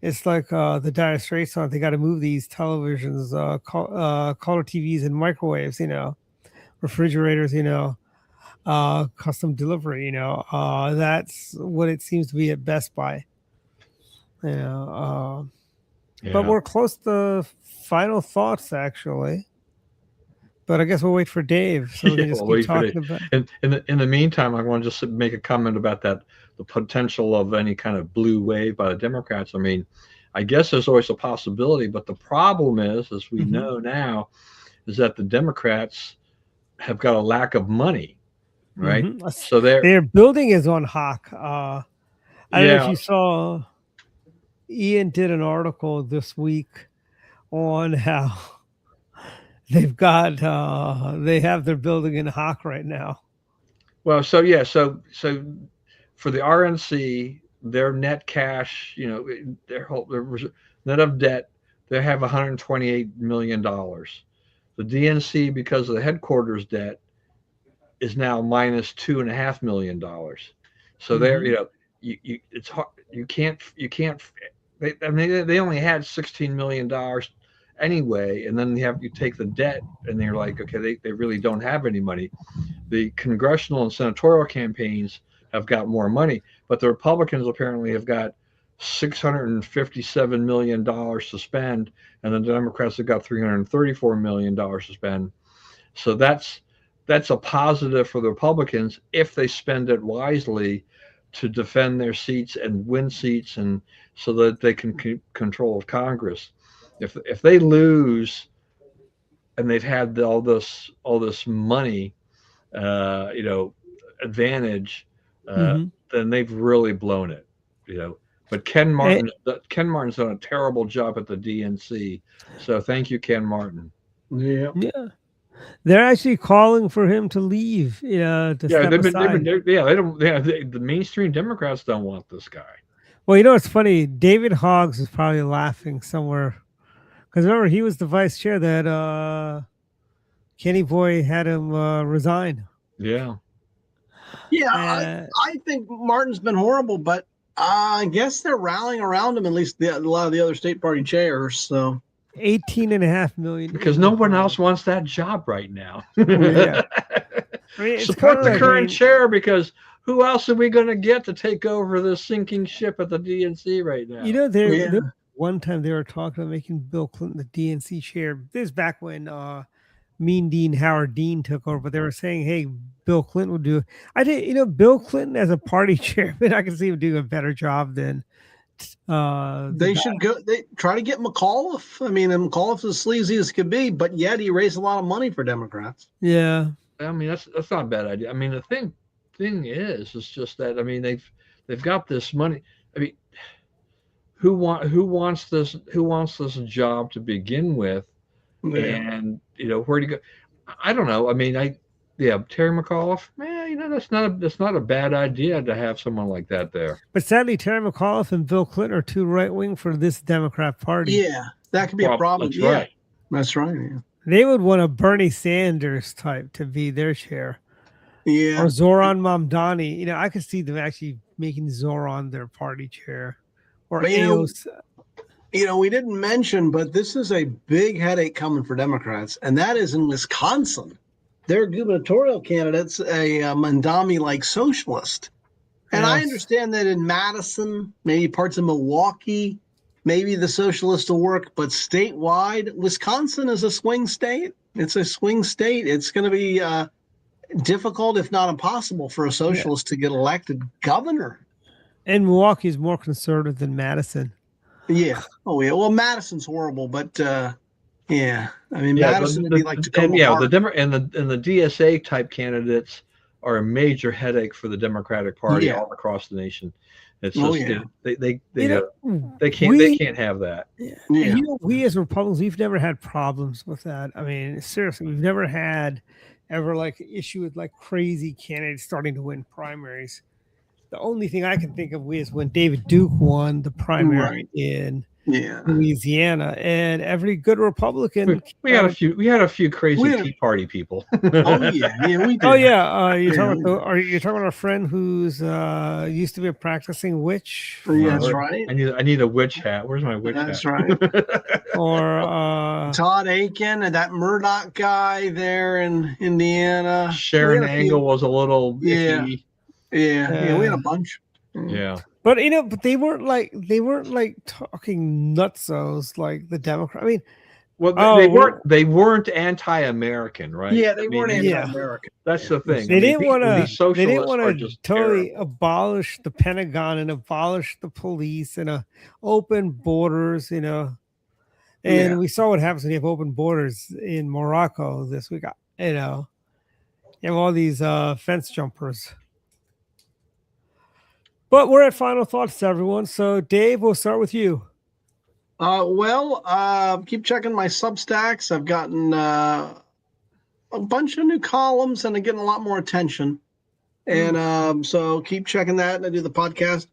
It's like the Dire Straits song. They got to move these televisions, color TVs and microwaves, refrigerators, custom delivery, that's what it seems to be at Best Buy. you know but Yeah. we're close to final thoughts actually, but I guess we'll wait for Dave so we Yeah, can just we'll keep wait for talking it. about. And in the meantime, I want to just make a comment about the potential of any kind of blue wave by the Democrats. I mean, I guess there's always a possibility, but the problem is, as we Mhm. know now, is that the Democrats have got a lack of money, right? Mhm. So they're Their building is on Hawk. I don't know if yeah, you saw, Ian did an article this week on how they have their building in Hawk right now. well, so yeah, so for the RNC, their net cash, their net of debt, they have $128 million. The DNC, because of the headquarters debt, is now minus $2.5 million. So they're, Mhm. it's hard. You can't. I mean, they only had $16 million anyway, and then you take the debt, and they're like, okay, they really don't have any money. The congressional and senatorial campaigns have got more money, but the Republicans apparently have got $657 million to spend, and the Democrats have got $334 million to spend. So that's a positive for the Republicans if they spend it wisely to defend their seats and win seats, and so that they can control Congress. If they lose and they've had all this money, you know, advantage, uh, Mhm. then they've really blown it. You know, but Eh, Ken Martin's done a terrible job at the DNC. So thank you, Ken Martin. Yeah. yeah, they're actually calling for him to leave, to Yeah, step they've been aside. yeah, they don't yeah, the mainstream Democrats don't want this guy. Well, it's funny. David Hoggs is probably laughing somewhere because remember he was the vice chair that Kenny Boy had him resign. Yeah. Yeah, Uh, I think Martin's been horrible, but I guess they're rallying around him, at least a lot of the other state party chairs. So 18.5 million Because in no the one hole. else wants that job right now. Yeah. I mean, it's kind Support of the like, current chair, because who else are we going to get to take over this sinking ship at the DNC right now? yeah, one time they were talking about making Bill Clinton the DNC chair. This is back when Mean Dean Howard Dean took over, but they were saying, hey, Bill Clinton would do. I think, Bill Clinton as a party chairman, I can see him doing a better job than the they guy. should go. They try to get McAuliffe. I mean, and McAuliffe's as sleazy as could be, but yet he raised a lot of money for Democrats. Yeah. I mean, that's not a bad idea. I mean, the thing is just that, I mean, they've got this money. I mean, who wants this job to begin with? Yeah. And where do you go? I don't know. I mean, yeah, Terry McAuliffe, that's not a bad idea to have someone like that there. But sadly, Terry McAuliffe and Bill Clinton are too right wing for this Democrat Party. Yeah, that could be a problem. That's Yeah, right. that's right. Yeah. They would want a Bernie Sanders type to be their chair. Yeah. Or Zoran Mamdani. You know, I could see them actually making Zoran their party chair. Or But, AOC. We didn't mention, but this is a big headache coming for Democrats, and that is in Wisconsin. Their gubernatorial candidate's a Mamdani-like socialist. And I understand that in Madison, maybe parts of Milwaukee, maybe the socialists will work, but statewide, Wisconsin is a swing state. It's a swing state. It's going to be difficult, if not impossible, for a socialist to get elected governor. And Milwaukee is more conservative than Madison. Yeah. Oh, yeah. Well, Madison's horrible, but yeah. I mean, Madison would be like Tacoma Park. the DSA type candidates are a major headache for the Democratic Party all across the nation. It's just they can't have that. Yeah. And, we as Republicans, we've never had problems with that. I mean, seriously, we've never had ever like an issue with like crazy candidates starting to win primaries. The only thing I can think of is when David Duke won the primary in Louisiana, and every good Republican. We had a few crazy Tea Party people. We did. Oh yeah, you're talking about our friend who's used to be a practicing witch. Yeah, that's right. I need a witch hat. Where's my witch hat? That's right. Or Todd Aiken and that Murdoch guy there in Indiana. Sharon Angle was a little iffy. Yeah, we had a bunch. Yeah. But they weren't like talking nutsos like the Democrat. I mean, they weren't anti-American, right? Yeah, they weren't anti-American. That's the thing. They didn't want to totally abolish the Pentagon and abolish the police and open borders, And we saw what happens when you have open borders in Morocco this week. You have all these fence jumpers. But we're at final thoughts, everyone. So, Dave, we'll start with you. Keep checking my Substacks. I've gotten a bunch of new columns, and I'm getting a lot more attention. And so keep checking that, and I do the podcast.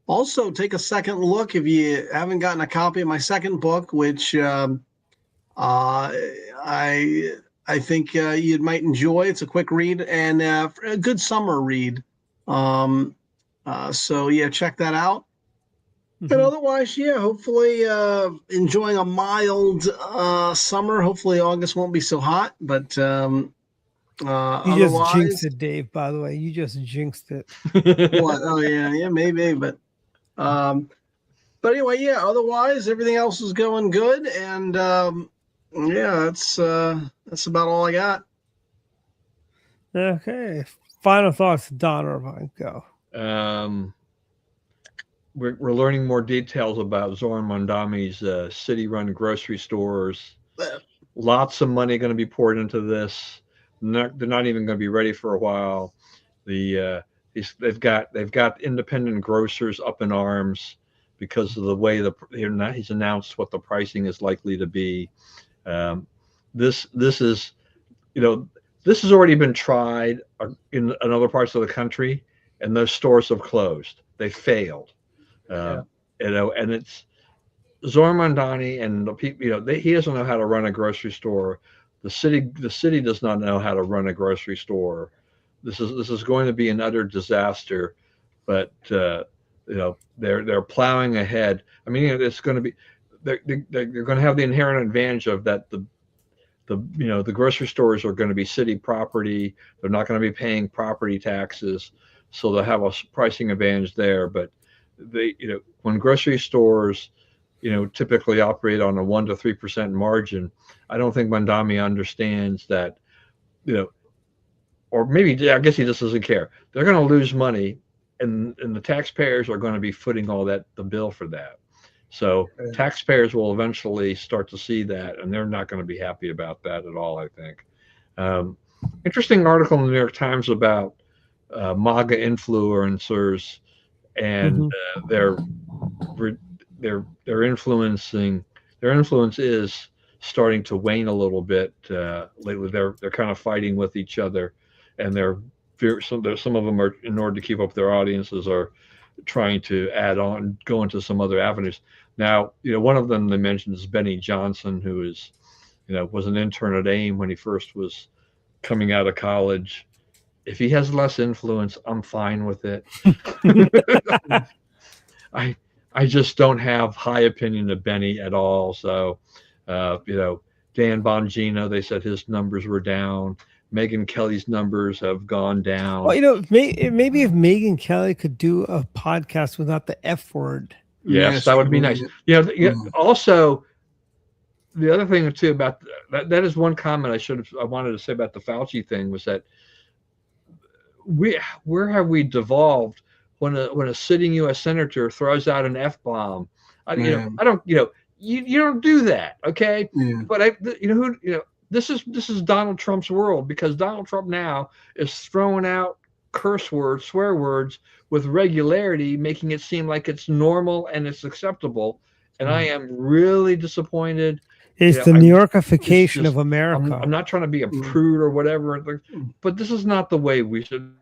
Also, take a second look if you haven't gotten a copy of my second book, which I think you might enjoy. It's a quick read and a good summer read. So check that out. But otherwise, hopefully enjoying a mild summer. Hopefully August won't be so hot, but you just jinxed it, Dave, by the way. You just jinxed it. What? Oh yeah, maybe. But anyway, otherwise everything else is going good, and that's about all I got. Okay. Final thoughts, Don Irvine. Go. We're learning more details about Zoran Mamdani's city-run grocery stores. Lots of money going to be poured into this. They're not even going to be ready for a while. They've got independent grocers up in arms because of the way he's announced what the pricing is likely to be. This has already been tried in other parts of the country, and those stores have closed. They failed. And it's Zoran Mamdani and the people. He doesn't know how to run a grocery store. The city does not know how to run a grocery store. This is going to be an utter disaster. But they're plowing ahead. I mean, it's going to be they're going to have the inherent advantage of that. The grocery stores are going to be city property. They're not going to be paying property taxes, so they'll have a pricing advantage there. But when grocery stores, typically operate on a 1% to 3% margin, I don't think Mamdani understands that, or maybe I guess he just doesn't care. They're going to lose money, and the taxpayers are going to be footing the bill for that. So taxpayers will eventually start to see that, and they're not going to be happy about that at all, I think. Interesting article in the New York Times about MAGA influencers and their influence is starting to wane a little bit lately. They're kind of fighting with each other, and they're some of them are, in order to keep up their audiences, are trying to add on, go into some other avenues. Now, one of them they mentioned is Benny Johnson, who is, was an intern at AIM when he first was coming out of college. If he has less influence, I'm fine with it. I just don't have high opinion of Benny at all. So, Dan Bongino, they said his numbers were down. Megyn Kelly's numbers have gone down. Well, maybe if Megyn Kelly could do a podcast without the F word. Yes, that would be nice. Also, the other thing too about that is one comment I wanted to say about the Fauci thing was that where have we devolved when a sitting U.S. senator throws out an F-bomb? You don't do that, okay? Yeah. But this is Donald Trump's world, because Donald Trump now is throwing out curse words, swear words with regularity, making it seem like it's normal and it's acceptable. And I am really disappointed. It's the New Yorkification of America. I'm not trying to be a prude or whatever, but this is not the way we should.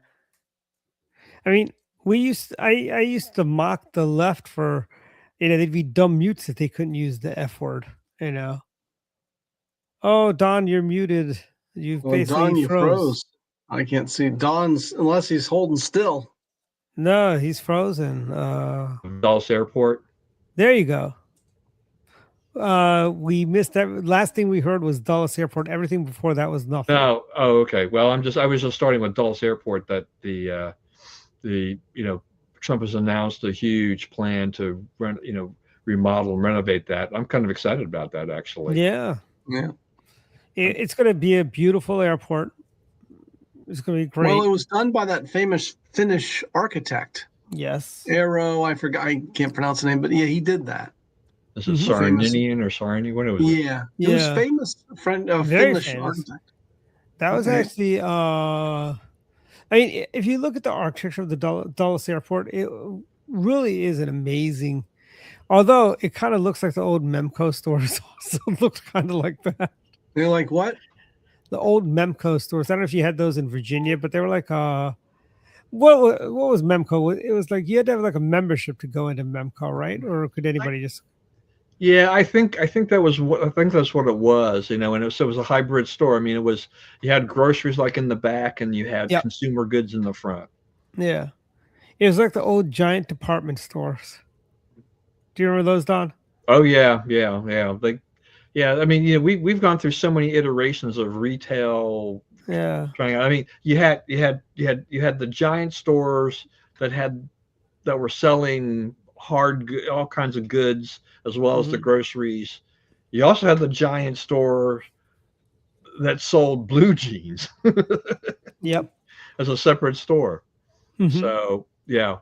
I mean, I used to mock the left for, they'd be dumb mutes if they couldn't use the F word, Oh, Don, you're muted. You've basically Don, you froze. I can't see Don's unless he's holding still. No, he's frozen. Dulles Airport. There you go. We missed that. Last thing we heard was Dulles Airport. Everything before that was nothing. No. Oh, okay. Well, I was just starting with Dulles Airport, that the Trump has announced a huge plan to remodel and renovate that. I'm kind of excited about that, actually. Yeah. Yeah. It's going to be a beautiful airport. It's going to be great. Well, it was done by that famous Finnish architect. Yes. Aero, I forgot, I can't pronounce the name, but yeah, he did that. Is it Saarinen or Saarinen? What was it? Yeah. He was famous, Finnish famous architect. That was actually, I mean, if you look at the architecture of the Dulles Airport, it really is an amazing, although it kind of looks like the old Memco stores also looks kind of like that. They're like what? The old Memco stores. I don't know if you had those in Virginia, but they were like, what was Memco? It was like you had to have like a membership to go into Memco, right? Or could anybody just? Yeah, I think that's what it was, and it was a hybrid store. I mean, you had groceries like in the back, and you had consumer goods in the front. Yeah, it was like the old giant department stores. Do you remember those, Don? Oh yeah. I mean, we've gone through so many iterations of retail. Yeah. I mean, you had the giant stores that were selling all kinds of goods, as well as the groceries. You also had the giant store that sold blue jeans. Yep. As a separate store. So yeah,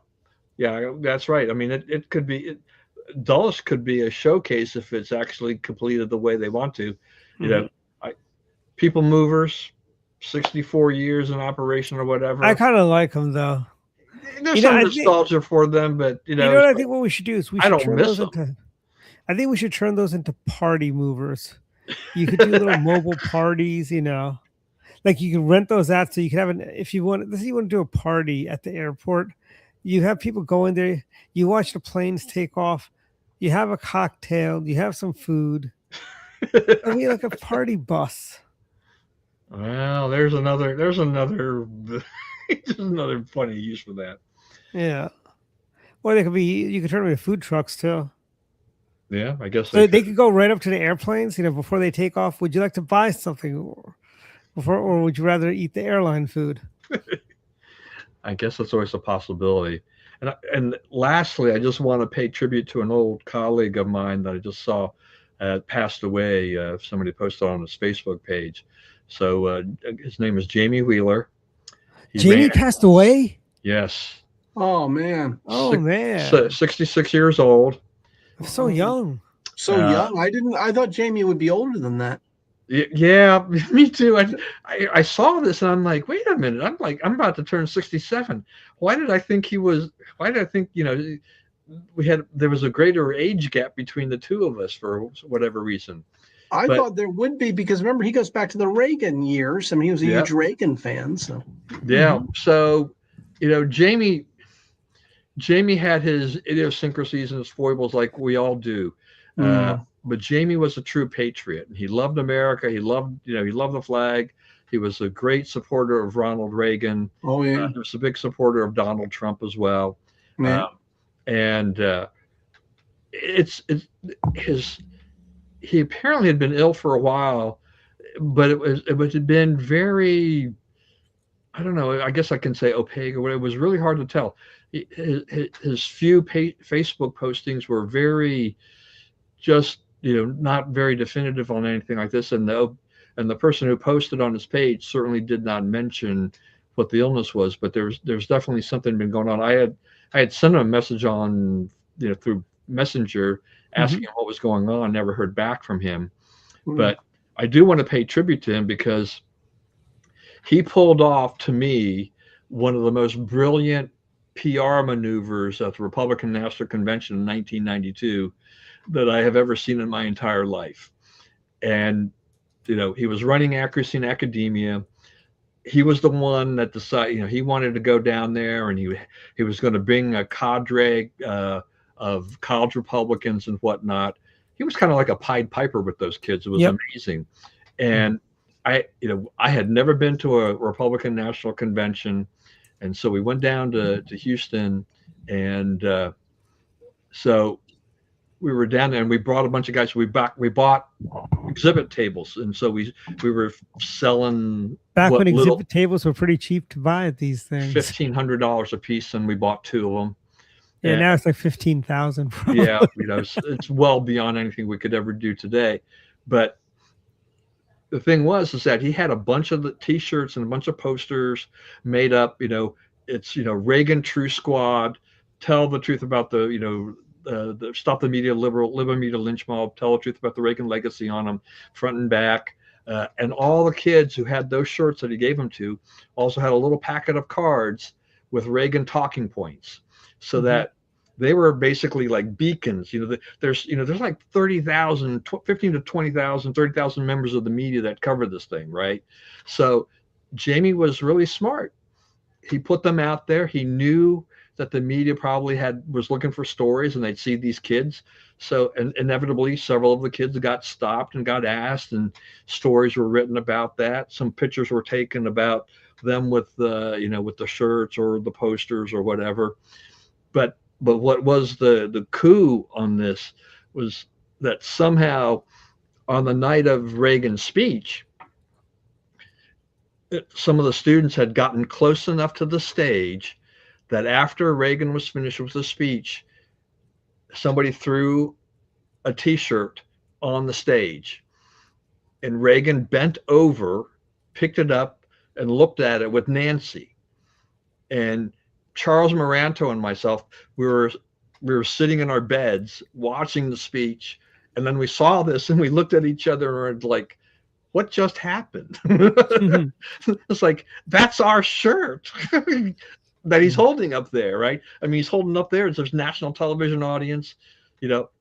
that's right. I mean, it could be. Dulles could be a showcase if it's actually completed the way they want to. People movers, 64 years in operation or whatever. I kind of like them though. There's some nostalgia for them, but what I think what we should do is I don't miss them. I think we should turn those into party movers. You could do little mobile parties, like you can rent those out so you can have if you want to do a party at the airport, you have people go in there, you watch the planes take off. You have a cocktail. You have some food. I mean, like a party bus. Well, there's another just another funny use for that. Yeah. Or you could turn them into food trucks too. Yeah, I guess so they could go right up to the airplanes, before they take off. Would you like to buy something or would you rather eat the airline food? I guess that's always a possibility. And lastly, I just want to pay tribute to an old colleague of mine that I just saw passed away. Somebody posted on his Facebook page. So his name is Jamie Wheeler. Jamie passed away? Yes. Oh, man. 66 years old. So young. So young. I thought Jamie would be older than that. Yeah, me too. I saw this and I'm like, wait a minute. I'm about to turn 67. Why did I think there was a greater age gap between the two of us for whatever reason? I thought there would be, because remember, he goes back to the Reagan years. I mean, he was a huge Reagan fan. So yeah. So, Jamie had his idiosyncrasies and his foibles like we all do. But Jamie was a true patriot. He loved America. He loved the flag. He was a great supporter of Ronald Reagan. Oh yeah. He was a big supporter of Donald Trump as well. Yeah. He apparently had been ill for a while, but it had been very, I don't know, I guess I can say opaque, or it was really hard to tell. His few Facebook postings were very just, not very definitive on anything like this. And the person who posted on his page certainly did not mention what the illness was, but there's definitely something been going on. I had sent him a message on, through Messenger asking him what was going on. Never heard back from him. But I do want to pay tribute to him because he pulled off, to me, one of the most brilliant PR maneuvers at the Republican National Convention in 1992 that I have ever seen in my entire life. And, he was running accuracy in academia. He was the one that decided, he wanted to go down there, and he was going to bring a cadre of college Republicans and whatnot. He was kind of like a Pied Piper with those kids. It was amazing. And I had never been to a Republican National Convention. And so we went down to Houston, and so we were down there, and we brought a bunch of guys. We bought exhibit tables, and so we were selling back when exhibit tables were pretty cheap to buy at these things. $1,500 a piece, and we bought 2 of them. Yeah, now it's like 15,000. Yeah, it's well beyond anything we could ever do today. But the thing is that he had a bunch of the T-shirts and a bunch of posters made up. It's Reagan True Squad, tell the truth about the stop the media liberal, live a media lynch mob, tell the truth about the Reagan legacy on them, front and back. And all the kids who had those shirts that he gave them to also had a little packet of cards with Reagan talking points, so that they were basically like beacons. There's like 30,000, 15 to 20,000, 30,000 members of the media that cover this thing, right? So Jamie was really smart. He put them out there. He knew that the media probably was looking for stories, and they'd see these kids. So, and inevitably, several of the kids got stopped and got asked, and stories were written about that. Some pictures were taken about them with the shirts or the posters or whatever. But what was the coup on this was that somehow on the night of Reagan's speech, some of the students had gotten close enough to the stage that after Reagan was finished with the speech, somebody threw a T-shirt on the stage, and Reagan bent over, picked it up, and looked at it with Nancy. And Charles Maranto and myself, we were sitting in our beds watching the speech, and then we saw this, and we looked at each other and were like, what just happened? It's like, that's our shirt that he's holding up there, right? I mean, he's holding up there. There's national television audience,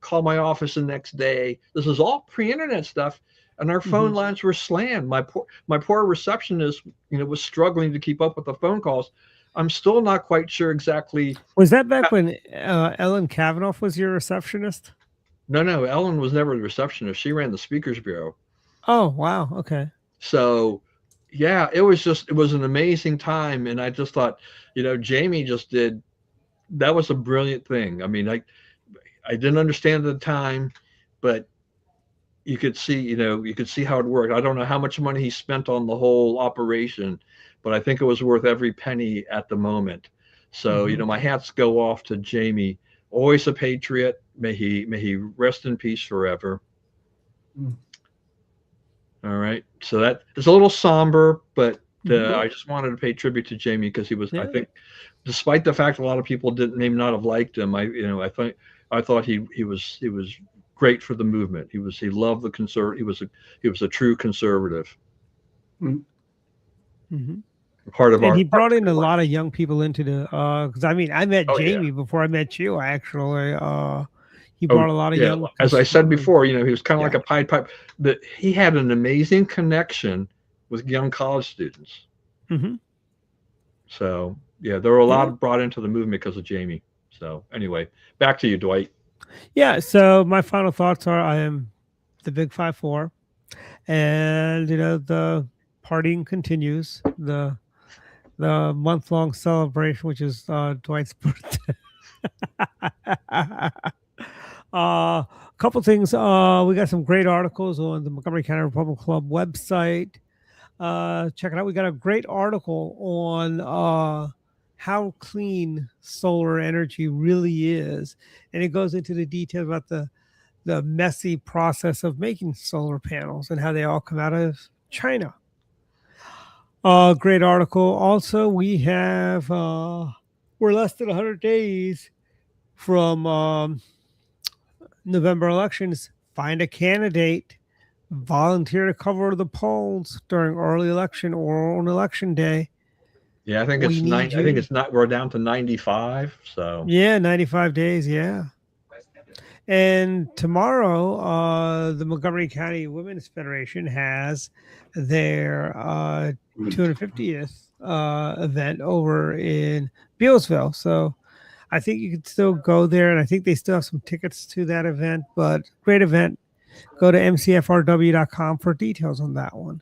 call my office the next day. This is all pre-internet stuff. And our phone lines were slammed. My poor receptionist, was struggling to keep up with the phone calls. I'm still not quite sure exactly. Was that back when Ellen Kavanaugh was your receptionist? No, Ellen was never the receptionist. She ran the Speakers Bureau. Oh, wow. Okay. So, yeah, it was an amazing time. And I just thought, Jamie that was a brilliant thing. I mean, I didn't understand at the time, but you could see how it worked. I don't know how much money he spent on the whole operation, but I think it was worth every penny at the moment. So, my hats go off to Jamie. Always a patriot. May he rest in peace forever. All right. So that is a little somber, but I just wanted to pay tribute to Jamie because he was, I think, despite the fact a lot of people may not have liked him, I thought he was great for the movement. He loved the conservative. He was a true conservative. Part of he brought in a lot of young people into the because I met Jamie before I met you, actually. He brought a lot of young. As I said consumers. before, he was kind of Yeah. like a Pied Piper. That he had an amazing connection with young college students. Mm-hmm. So yeah, there were a lot brought into the movement because of Jamie. So anyway, back to you, Dwight. Yeah. So my final thoughts are: I am the Big 5-4, and the partying continues. The month-long celebration, which is Dwight's birthday. A couple things. We got some great articles on the Montgomery County Republican Club website. Check it out. We got a great article on how clean solar energy really is, and it goes into the details about the messy process of making solar panels and how they all come out of China. Great article. Also, we have we're less than 100 days from November elections. Find a candidate, volunteer to cover the polls during early election or on election day. Yeah, I think We it's need 90. I you. think it's not. We're down to 95. So Yeah, 95 days. Yeah. And tomorrow, the Montgomery County Women's Federation has their 250th event over in Bealsville. So I think you can still go there, and I think they still have some tickets to that event. But great event. Go to mcfrw.com for details on that one.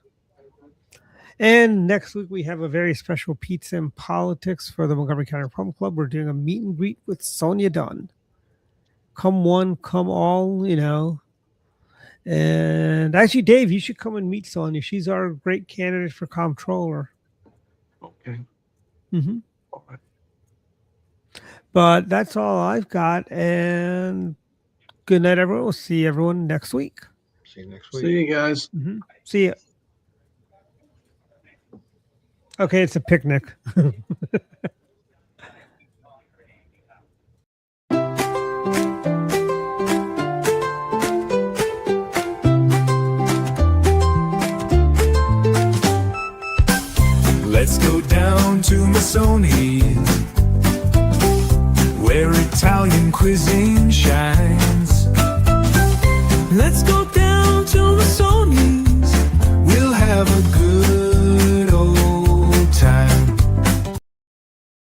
And next week we have a very special Pizza and Politics for the Montgomery County Republican Club. We're doing a meet and greet with Sonia Dunn. Come one, come all, And actually, Dave, you should come and meet Sonia. She's our great candidate for comptroller. okay. Mm-hmm. All right. But that's all I've got. And good night, everyone. We'll see everyone next week. See you next week. See you guys. Mm-hmm. See ya. Okay, it's a picnic. Let's go down to Masoni's, where Italian cuisine shines. Let's go down to Masoni's, we'll have a good